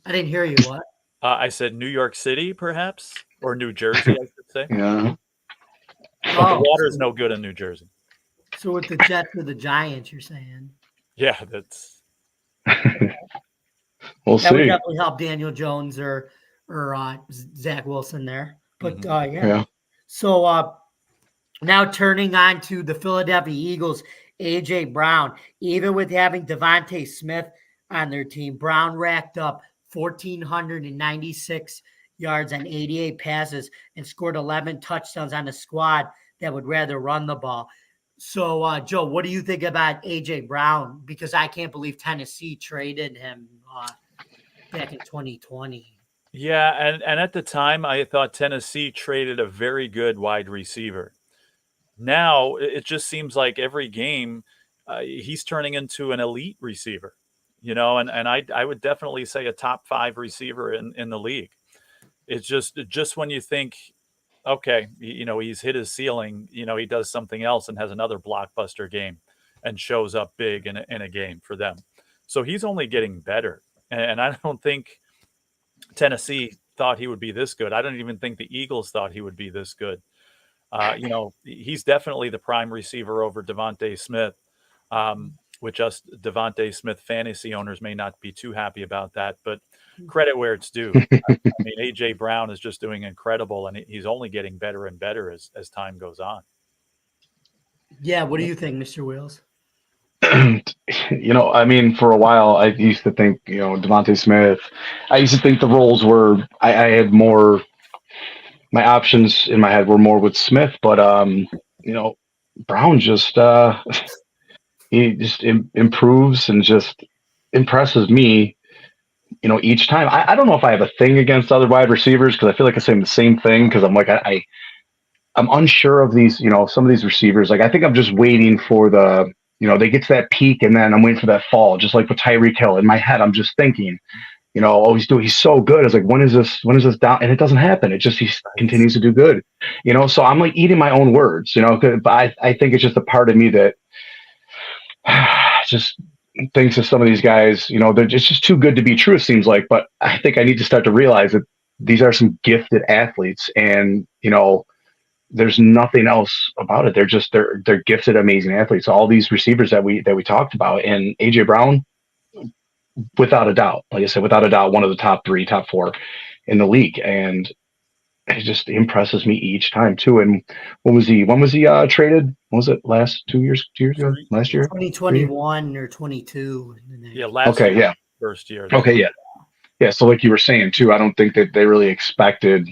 I didn't hear you. What? I said New York City, perhaps, or New Jersey, I should say. Yeah. The water is no good in New Jersey. So with the Jets or the Giants, you're saying? Yeah, that's. We'll that see. would definitely help Daniel Jones or Zach Wilson there. But yeah. So now turning on to the Philadelphia Eagles, A.J. Brown. Even with having Devontae Smith on their team, Brown racked up 1,496 yards and 88 passes and scored 11 touchdowns on a squad that would rather run the ball. So, Joe, what do you think about A.J. Brown? Because I can't believe Tennessee traded him back in 2020. Yeah, and at the time, I thought Tennessee traded a very good wide receiver. Now, it just seems like every game, he's turning into an elite receiver. And I would definitely say a top 5 receiver in the league. It's just when you think, okay, he's hit his ceiling, he does something else and has another blockbuster game and shows up big in a game for them. So he's only getting better. And I don't think Tennessee thought he would be this good. I don't even think the Eagles thought he would be this good. He's definitely the prime receiver over Devontae Smith, which us Devontae Smith fantasy owners may not be too happy about that, but credit where it's due. I mean, A.J. Brown is just doing incredible, and he's only getting better and better as time goes on. Yeah, what do you think, Mr. Wheels? I mean, for a while, I used to think, Devontae Smith, I used to think the roles were, I had more my options in my head were more with Smith, but Brown just he just improves and just impresses me, each time. I don't know if I have a thing against other wide receivers because I feel like I'm saying the same thing because I'm like I'm unsure of these, some of these receivers. Like I think I'm just waiting for they get to that peak and then I'm waiting for that fall, just like with Tyreek Hill. In my head, I'm just thinking, oh, he's so good. It's like, when is this down? And it doesn't happen. It just, he continues to do good, so I'm like eating my own words, but I think it's just a part of me that just thinks of some of these guys, they're just too good to be true, it seems like. But I think I need to start to realize that these are some gifted athletes and, there's nothing else about it. They're gifted, amazing athletes. All these receivers that we talked about, and AJ Brown, without a doubt, like I said, without a doubt, one of the top 3, top 4 in the league. And it just impresses me each time too. And when was he traded? What was it, last 2 years ago? Last year? 2021 or 22. Yeah. Last year, yeah. First year. Okay. Yeah. Yeah. So like you were saying too, I don't think that they really expected,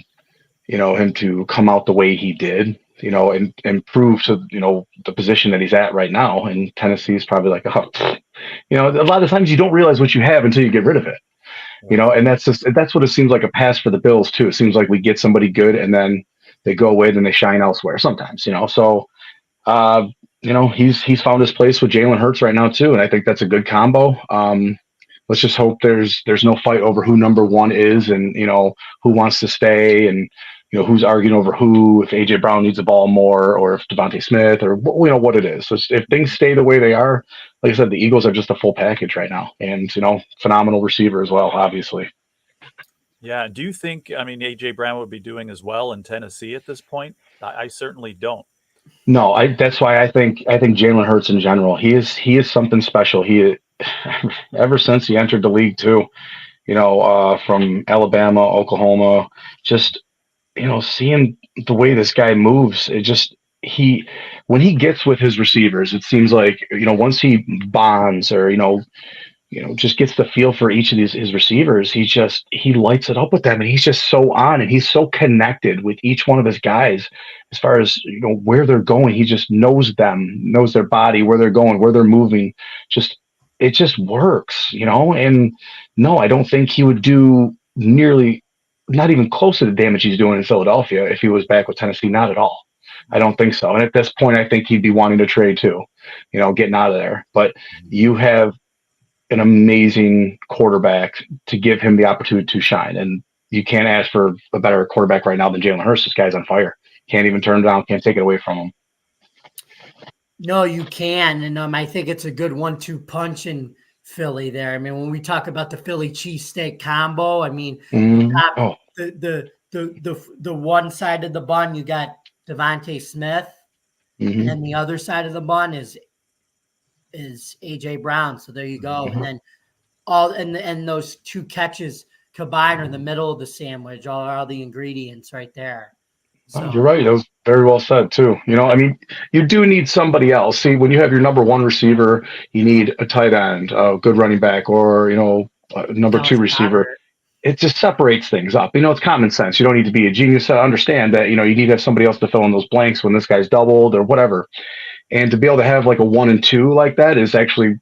him to come out the way he did, and prove to, the position that he's at right now. And Tennessee is probably like, a lot of times you don't realize what you have until you get rid of it, and that's what it seems like a pass for the Bills too. It seems like we get somebody good and then they go away and they shine elsewhere sometimes, so, he's found his place with Jalen Hurts right now too. And I think that's a good combo. Let's just hope there's no fight over who number 1 is and, who wants to stay and, who's arguing over who, if AJ Brown needs the ball more or if Devontae Smith or, what it is. So if things stay the way they are, like I said, the Eagles are just a full package right now and, phenomenal receiver as well, obviously. Yeah. Do you think, AJ Brown would be doing as well in Tennessee at this point? I certainly don't. No, that's why I think Jalen Hurts in general, he is something special. He, ever since he entered the league too, from Alabama, Oklahoma, just, seeing the way this guy moves, it just, when he gets with his receivers, it seems like, once he bonds or, just gets the feel for each of his receivers, he lights it up with them and he's just so on and he's so connected with each one of his guys as far as, where they're going. He just knows them, knows their body, where they're going, where they're moving. It just works, and no, I don't think he would do nearly, not even close to the damage he's doing in Philadelphia if he was back with Tennessee. Not at all. I don't think so. And at this point, I think he'd be wanting to trade too, getting out of there. But you have an amazing quarterback to give him the opportunity to shine. And you can't ask for a better quarterback right now than Jalen Hurts. This guy's on fire. Can't even turn it down. Can't take it away from him. No, you can. And I think it's a good 1-2 punch in Philly there. When we talk about the Philly cheesesteak combo, the one side of the bun, you got Devontae Smith, and then the other side of the bun is AJ Brown. So there you go. And then and those 2 catches combined are in the middle of the sandwich, all the ingredients right there. So. You're right. That was very well said too. You do need somebody else. See, when you have your number 1 receiver, you need a tight end, a good running back, or number 2 receiver. It just separates things up. It's common sense. You don't need to be a genius to understand that. You need to have somebody else to fill in those blanks when this guy's doubled or whatever. And to be able to have like a 1 and 2 like that is actually,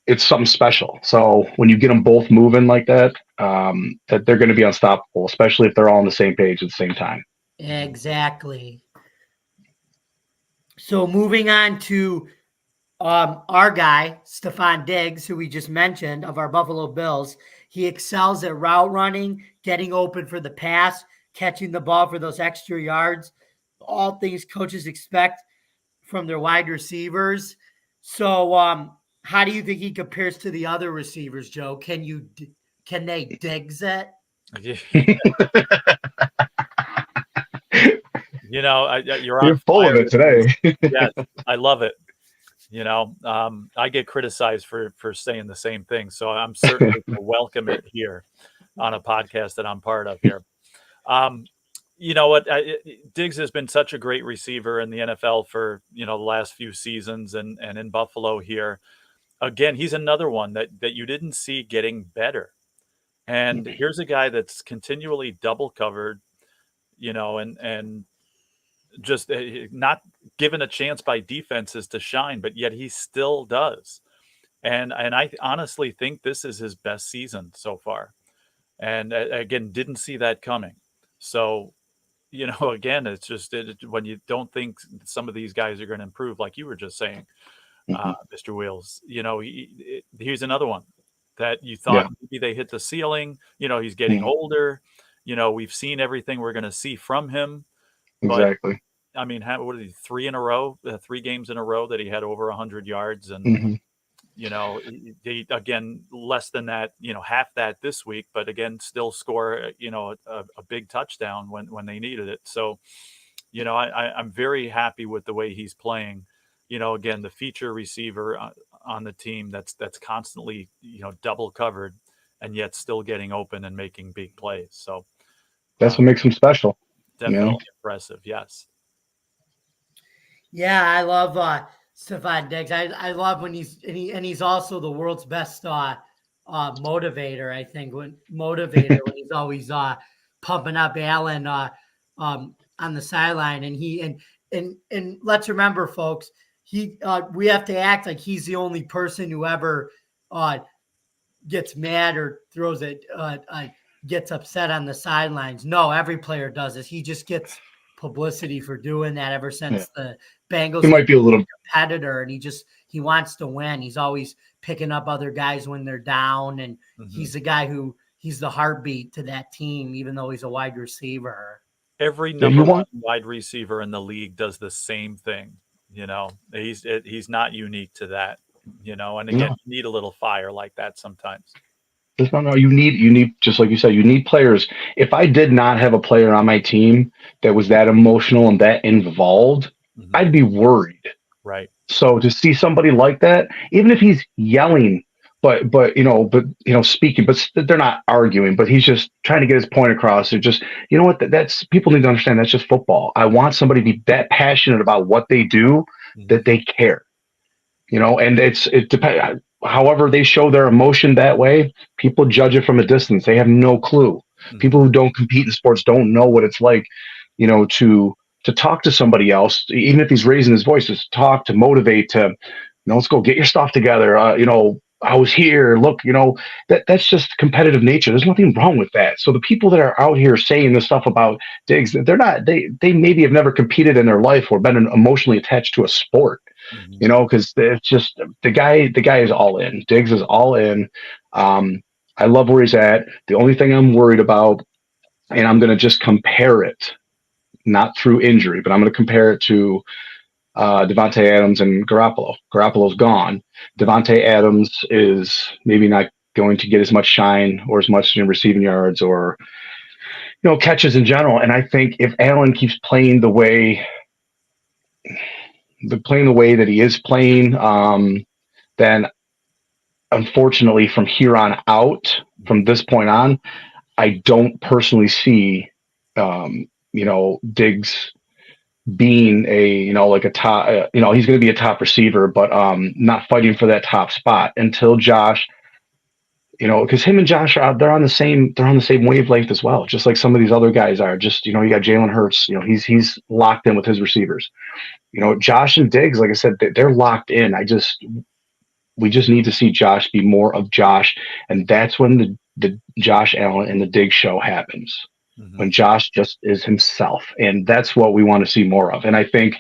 it's something special. So when you get them both moving like that, that they're going to be unstoppable, especially if they're all on the same page at the same time. Exactly. So moving on to our guy, Stefon Diggs, who we just mentioned, of our Buffalo Bills. He excels at route running, getting open for the pass, catching the ball for those extra yards, all things coaches expect from their wide receivers. So how do you think he compares to the other receivers, Joe? Can they Diggs it? You're full of it today. Yes, I love it. I get criticized for saying the same thing, so I'm certainly going to welcome it here on a podcast that I'm part of here. You know what? Diggs has been such a great receiver in the NFL for the last few seasons, and in Buffalo here. Again, he's another one that you didn't see getting better. And here's a guy that's continually double covered. and just not given a chance by defenses to shine, but yet he still does. And I honestly think this is his best season so far. And again, didn't see that coming. So, again, it's just when you don't think some of these guys are going to improve, like you were just saying, Mr. Wheels, here's another one that you thought maybe they hit the ceiling. He's getting older. We've seen everything we're going to see from him. Exactly. But, I mean, what did he, 3 games in a row that he had over 100 yards and, he, again, less than that, half that this week, but again, still score, a big touchdown when they needed it. So, I'm very happy with the way he's playing. Again, the feature receiver on the team that's constantly, double covered and yet still getting open and making big plays. So that's what makes him special. Definitely impressive. Yes. Yeah, I love Stefon Diggs. I love when he's also the world's best motivator. I think when he's always pumping up Allen on the sideline, and let's remember, folks, we have to act like he's the only person who ever gets mad or throws it gets upset on the sidelines. No, every player does this. He just gets publicity for doing that ever since the Bengals. He might be a little competitor, and he wants to win. He's always picking up other guys when they're down, and he's the guy he's the heartbeat to that team, even though he's a wide receiver. Every number one wide receiver in the league does the same thing. He's not unique to that. And again, you need a little fire like that sometimes. No, you need, just like you said, you need players. If I did not have a player on my team that was that emotional and that involved, I'd be worried. Right. So to see somebody like that, even if he's yelling, but speaking, but they're not arguing, but he's just trying to get his point across. They're just, that's people need to understand that's just football. I want somebody to be that passionate about what they do that they care, and it depends. However they show their emotion that way, people judge it from a distance. They have no clue. People who don't compete in sports don't know what it's like, to talk to somebody else, even if he's raising his voice, to talk, to motivate, to, let's go get your stuff together. I was here. Look, that's just competitive nature. There's nothing wrong with that. So the people that are out here saying this stuff about Diggs, they maybe have never competed in their life or been emotionally attached to a sport. Because it's just the guy is all in. Diggs is all in. I love where he's at. The only thing I'm worried about, and I'm going to just compare it, not through injury, but I'm going to compare it to Davante Adams and Garoppolo. Garoppolo's gone. Davante Adams is maybe not going to get as much shine or as much receiving yards or catches in general. And I think if Allen keeps playing the way that he is playing, then unfortunately from here on out, from this point on, I don't personally see, Diggs being like a top, he's going to be a top receiver, but not fighting for that top spot until Josh, because him and Josh they're on the same wavelength as well, just like some of these other guys are. Just you got Jalen Hurts, he's locked in with his receivers. Josh and Diggs, like I said, they're locked in. We just need to see Josh be more of Josh, and that's when the Josh Allen and the Diggs show happens. When Josh just is himself, and that's what we want to see more of. And I think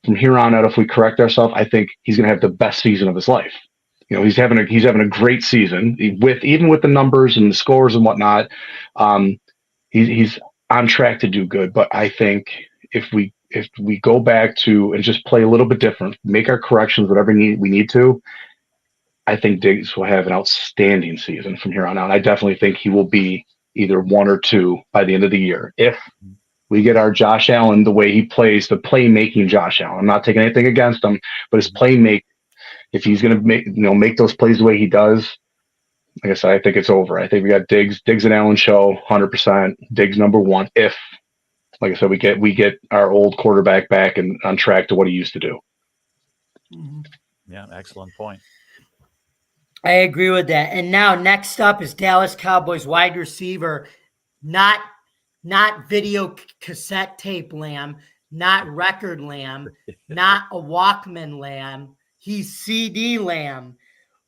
from here on out, if we correct ourselves, I think he's going to have the best season of his life. He's having a great season even with the numbers and the scores and whatnot. He's on track to do good. But I think if we go back to and just play a little bit different, make our corrections, whatever we need to, I think Diggs will have an outstanding season from here on out. I definitely think he will be either 1 or 2 by the end of the year. If we get our Josh Allen, the way he plays, the playmaking Josh Allen, I'm not taking anything against him, but his playmaking, if he's going to make those plays the way he does, like I said, I think it's over. I think we got Diggs and Allen show 100%. Diggs number 1. If, like I said, we get our old quarterback back and on track to what he used to do. Yeah, excellent point. I agree with that. And now next up is Dallas Cowboys wide receiver, not not video cassette tape Lamb, not record Lamb, not a Walkman Lamb. He's CD Lamb.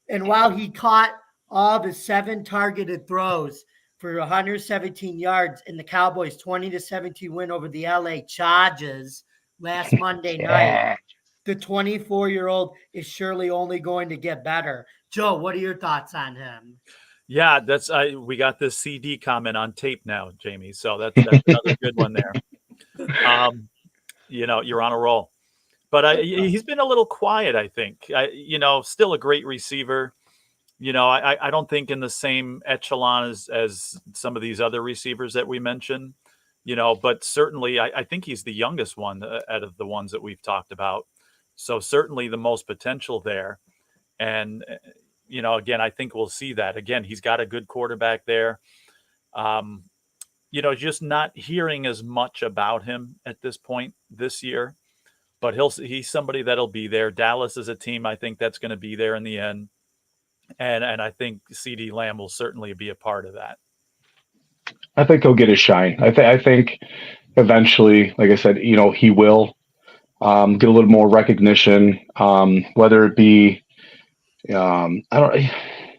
And while he caught all the 7 targeted throws for 117 yards in the Cowboys' 20-17 win over the LA Chargers last Monday night, the 24-year-old is surely only going to get better. Joe, what are your thoughts on him? Yeah, we got this CD comment on tape now, Jamie. So that's another good one there. You're on a roll. But he's been a little quiet, I think. Still a great receiver. I don't think in the same echelon as some of these other receivers that we mentioned, but certainly I think he's the youngest one out of the ones that we've talked about. So certainly the most potential there. And, again, I think we'll see that. Again, he's got a good quarterback there. Just not hearing as much about him at this point this year. But he's somebody that'll be there. Dallas is a team I think that's going to be there in the end. And I think CD Lamb will certainly be a part of that. I think he'll get his shine. I think eventually, like I said, he will get a little more recognition, whether it be, I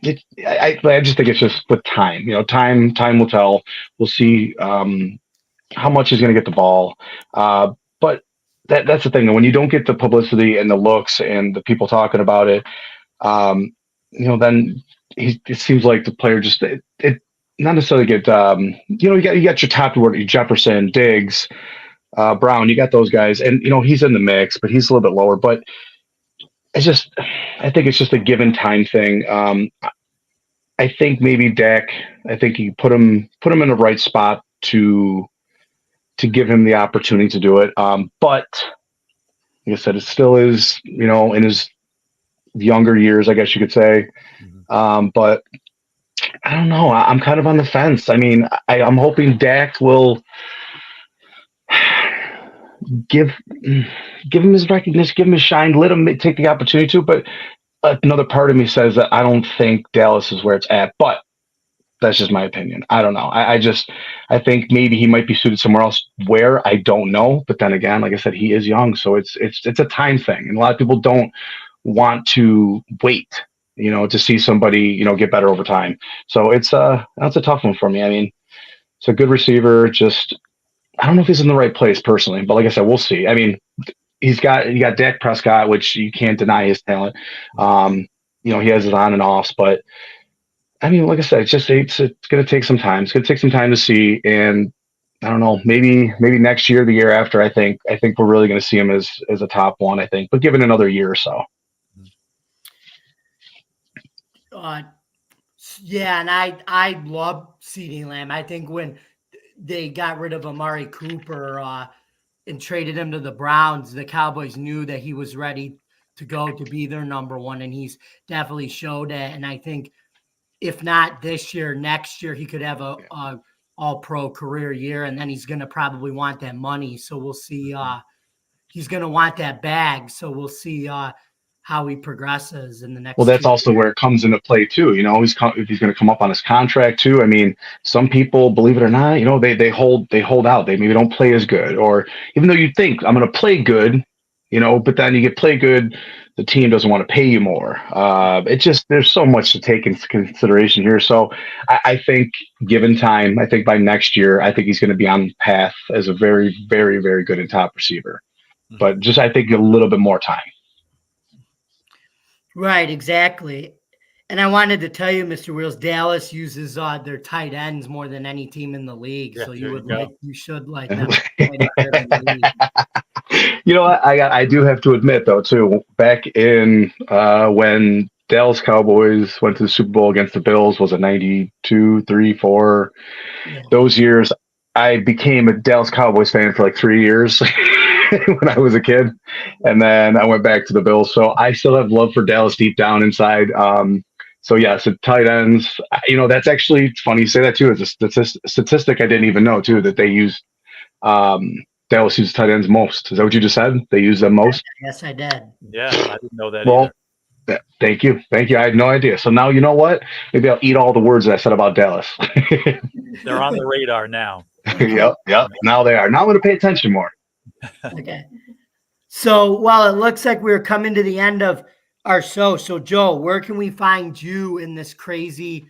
just think it's just with time. Time will tell. We'll see how much he's going to get the ball. But that's the thing. When you don't get the publicity and the looks and the people talking about it, then it seems like the player just it not necessarily get. You got your top word, Jefferson, Diggs, Brown. You got those guys, and he's in the mix, but he's a little bit lower. But I think it's just a given time thing. I think maybe Dak. I think you put him in the right spot to give him the opportunity to do it. But like I said, it still is, in his younger years, I guess you could say. But I don't know. I'm kind of on the fence. I mean, I'm hoping Dak will give him his recognition, give him his shine, let him take the opportunity to. But another part of me says that I don't think Dallas is where it's at. But that's just my opinion. I don't know. I think maybe he might be suited somewhere else. Where, I don't know. But then again, like I said, he is young, so it's a time thing, and a lot of people don't want to wait, to see somebody, get better over time. So that's a tough one for me. I mean, it's a good receiver. Just I don't know if he's in the right place personally, but like I said, we'll see. I mean, you got Dak Prescott, which you can't deny his talent. He has his on and offs, but I mean, like I said, it's going to take some time. It's going to take some time to see, and I don't know, maybe next year, the year after. I think we're really going to see him as a top one. I think, but give it another year or so. Yeah, and I love CeeDee Lamb. I think when they got rid of Amari Cooper and traded him to the Browns, the Cowboys knew that he was ready to go to be their number one, and he's definitely showed it. And I think, if not this year, next year, he could have a all-pro career year, and then he's going to probably want that money. So we'll see. He's going to want that bag. So we'll see how he progresses in the next. Well, that's also where it comes into play too. If he's going to come up on his contract too. I mean, some people, believe it or not, they hold out. They maybe don't play as good, or even though you think I'm going to play good, but then you get play good, the team doesn't want to pay you more. There's so much to take into consideration here. So I think given time, I think by next year, I think he's going to be on the path as a very, very, very good and top receiver. But just, I think a little bit more time. Right, exactly. And I wanted to tell you, Mr. Wheels, Dallas uses their tight ends more than any team in the league. Yeah, so you should like them. I do have to admit though too, back in when Dallas Cowboys went to the Super Bowl against the Bills, was it 92, 3, 4? Yeah. Those years, I became a Dallas Cowboys fan for like 3 years when I was a kid, and then I went back to the Bills. So I still have love for Dallas deep down inside. So tight ends. That's actually funny you say that too. It's a statistic I didn't even know too, that they use. Dallas uses tight ends most. Is that what you just said? They use them most? Yes, I did. Yeah, I didn't know that either. Thank you. I had no idea. So now you know what? Maybe I'll eat all the words that I said about Dallas. They're on the radar now. Yep. Now they are. Now I'm going to pay attention more. Okay. So, well, it looks like we're coming to the end of our show. So, Joe, where can we find you in this crazy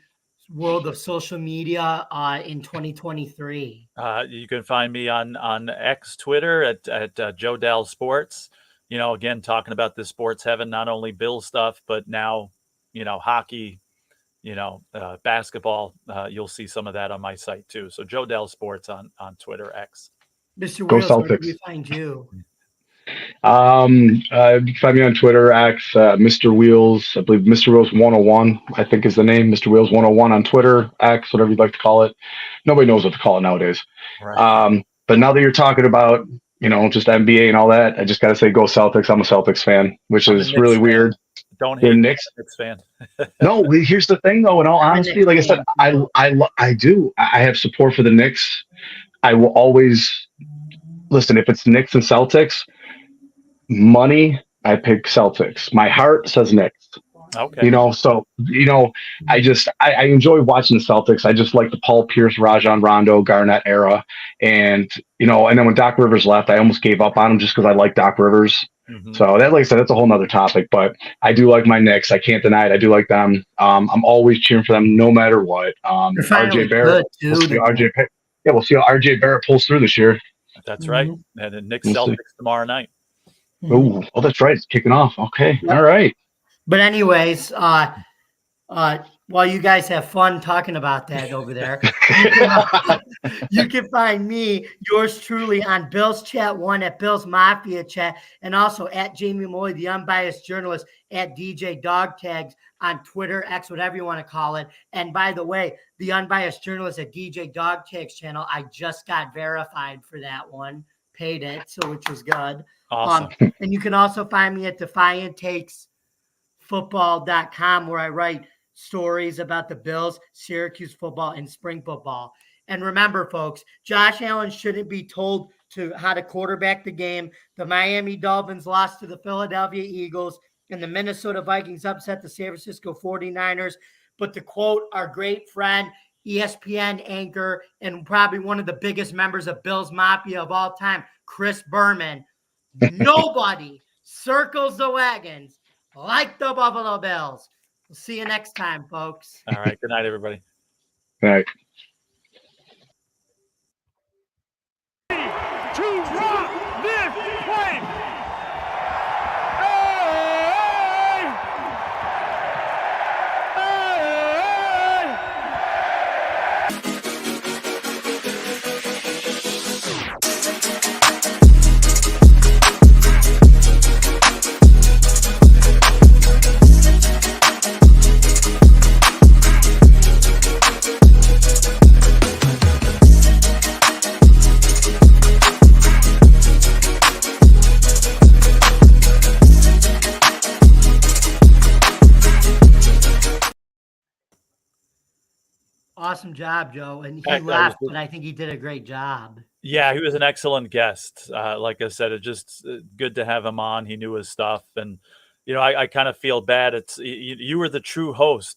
world of social media in 2023? You can find me on X, Twitter at Joe Dell Sports. Again, talking about this sports heaven, not only Bill stuff, but now, hockey, basketball. You'll see some of that on my site too. So Joe Dell Sports on Twitter, X. Mr. Go Wheels, where Celtics. can we find you? You can find me on Twitter, X, Mr. Wheels. I believe Mr. Wheels 101, I think is the name. Mr. Wheels 101 on Twitter, X, whatever you'd like to call it. Nobody knows what to call it nowadays. Right. But now that you're talking about, just NBA and all that, I just got to say, go Celtics. I'm a Celtics fan, which I'm a is Knicks really fan. weird. Don't The hate Knicks. Knicks fan. No, here's the thing, though. In all honesty, like I said, I do. I have support for the Knicks. I will always listen. If it's Knicks and Celtics, money, I pick Celtics. My heart says Knicks. Okay. So I enjoy watching the Celtics. I just like the Paul Pierce, Rajon Rondo, Garnett era, and and then when Doc Rivers left, I almost gave up on him just because I like Doc Rivers. Mhm. So that, like I said, that's a whole nother topic. But I do like my Knicks. I can't deny it. I do like them. I'm always cheering for them, no matter what. They're finally RJ Barrett. good, We'll too. see we'll see how RJ Barrett pulls through this year. That's right. And then Knicks We'll see. Celtics tomorrow night. Oh, that's right. It's kicking off. Okay. Yeah. All right. But anyways, while you guys have fun talking about that over there, you can find me, yours truly, on Bill's Chat 1 at Bill's Mafia Chat, and also at Jamie Moy, the unbiased journalist, at DJ Dog Tags on Twitter, X, whatever you want to call it. And by the way, the unbiased journalist at DJ Dog Tags channel, I just got verified for that one, paid it, so which was good. Awesome. And you can also find me at DefiantTakesFootball.com, where I write stories about the Bills, Syracuse football, and spring football. And remember, folks, Josh Allen shouldn't be told how to quarterback the game. The Miami Dolphins lost to the Philadelphia Eagles, and the Minnesota Vikings upset the San Francisco 49ers. But to quote our great friend, ESPN anchor, and probably one of the biggest members of Bills Mafia of all time, Chris Berman, nobody circles the wagons like the Buffalo Bills. We'll see you next time, folks. All right. Good night, everybody. All right. To rock this place. Hey! Awesome job, Joe. And he That was left, good. but I think he did a great job. Yeah, he was an excellent guest. Like I said, it's just good to have him on. He knew his stuff, and I kind of feel bad. You were the true host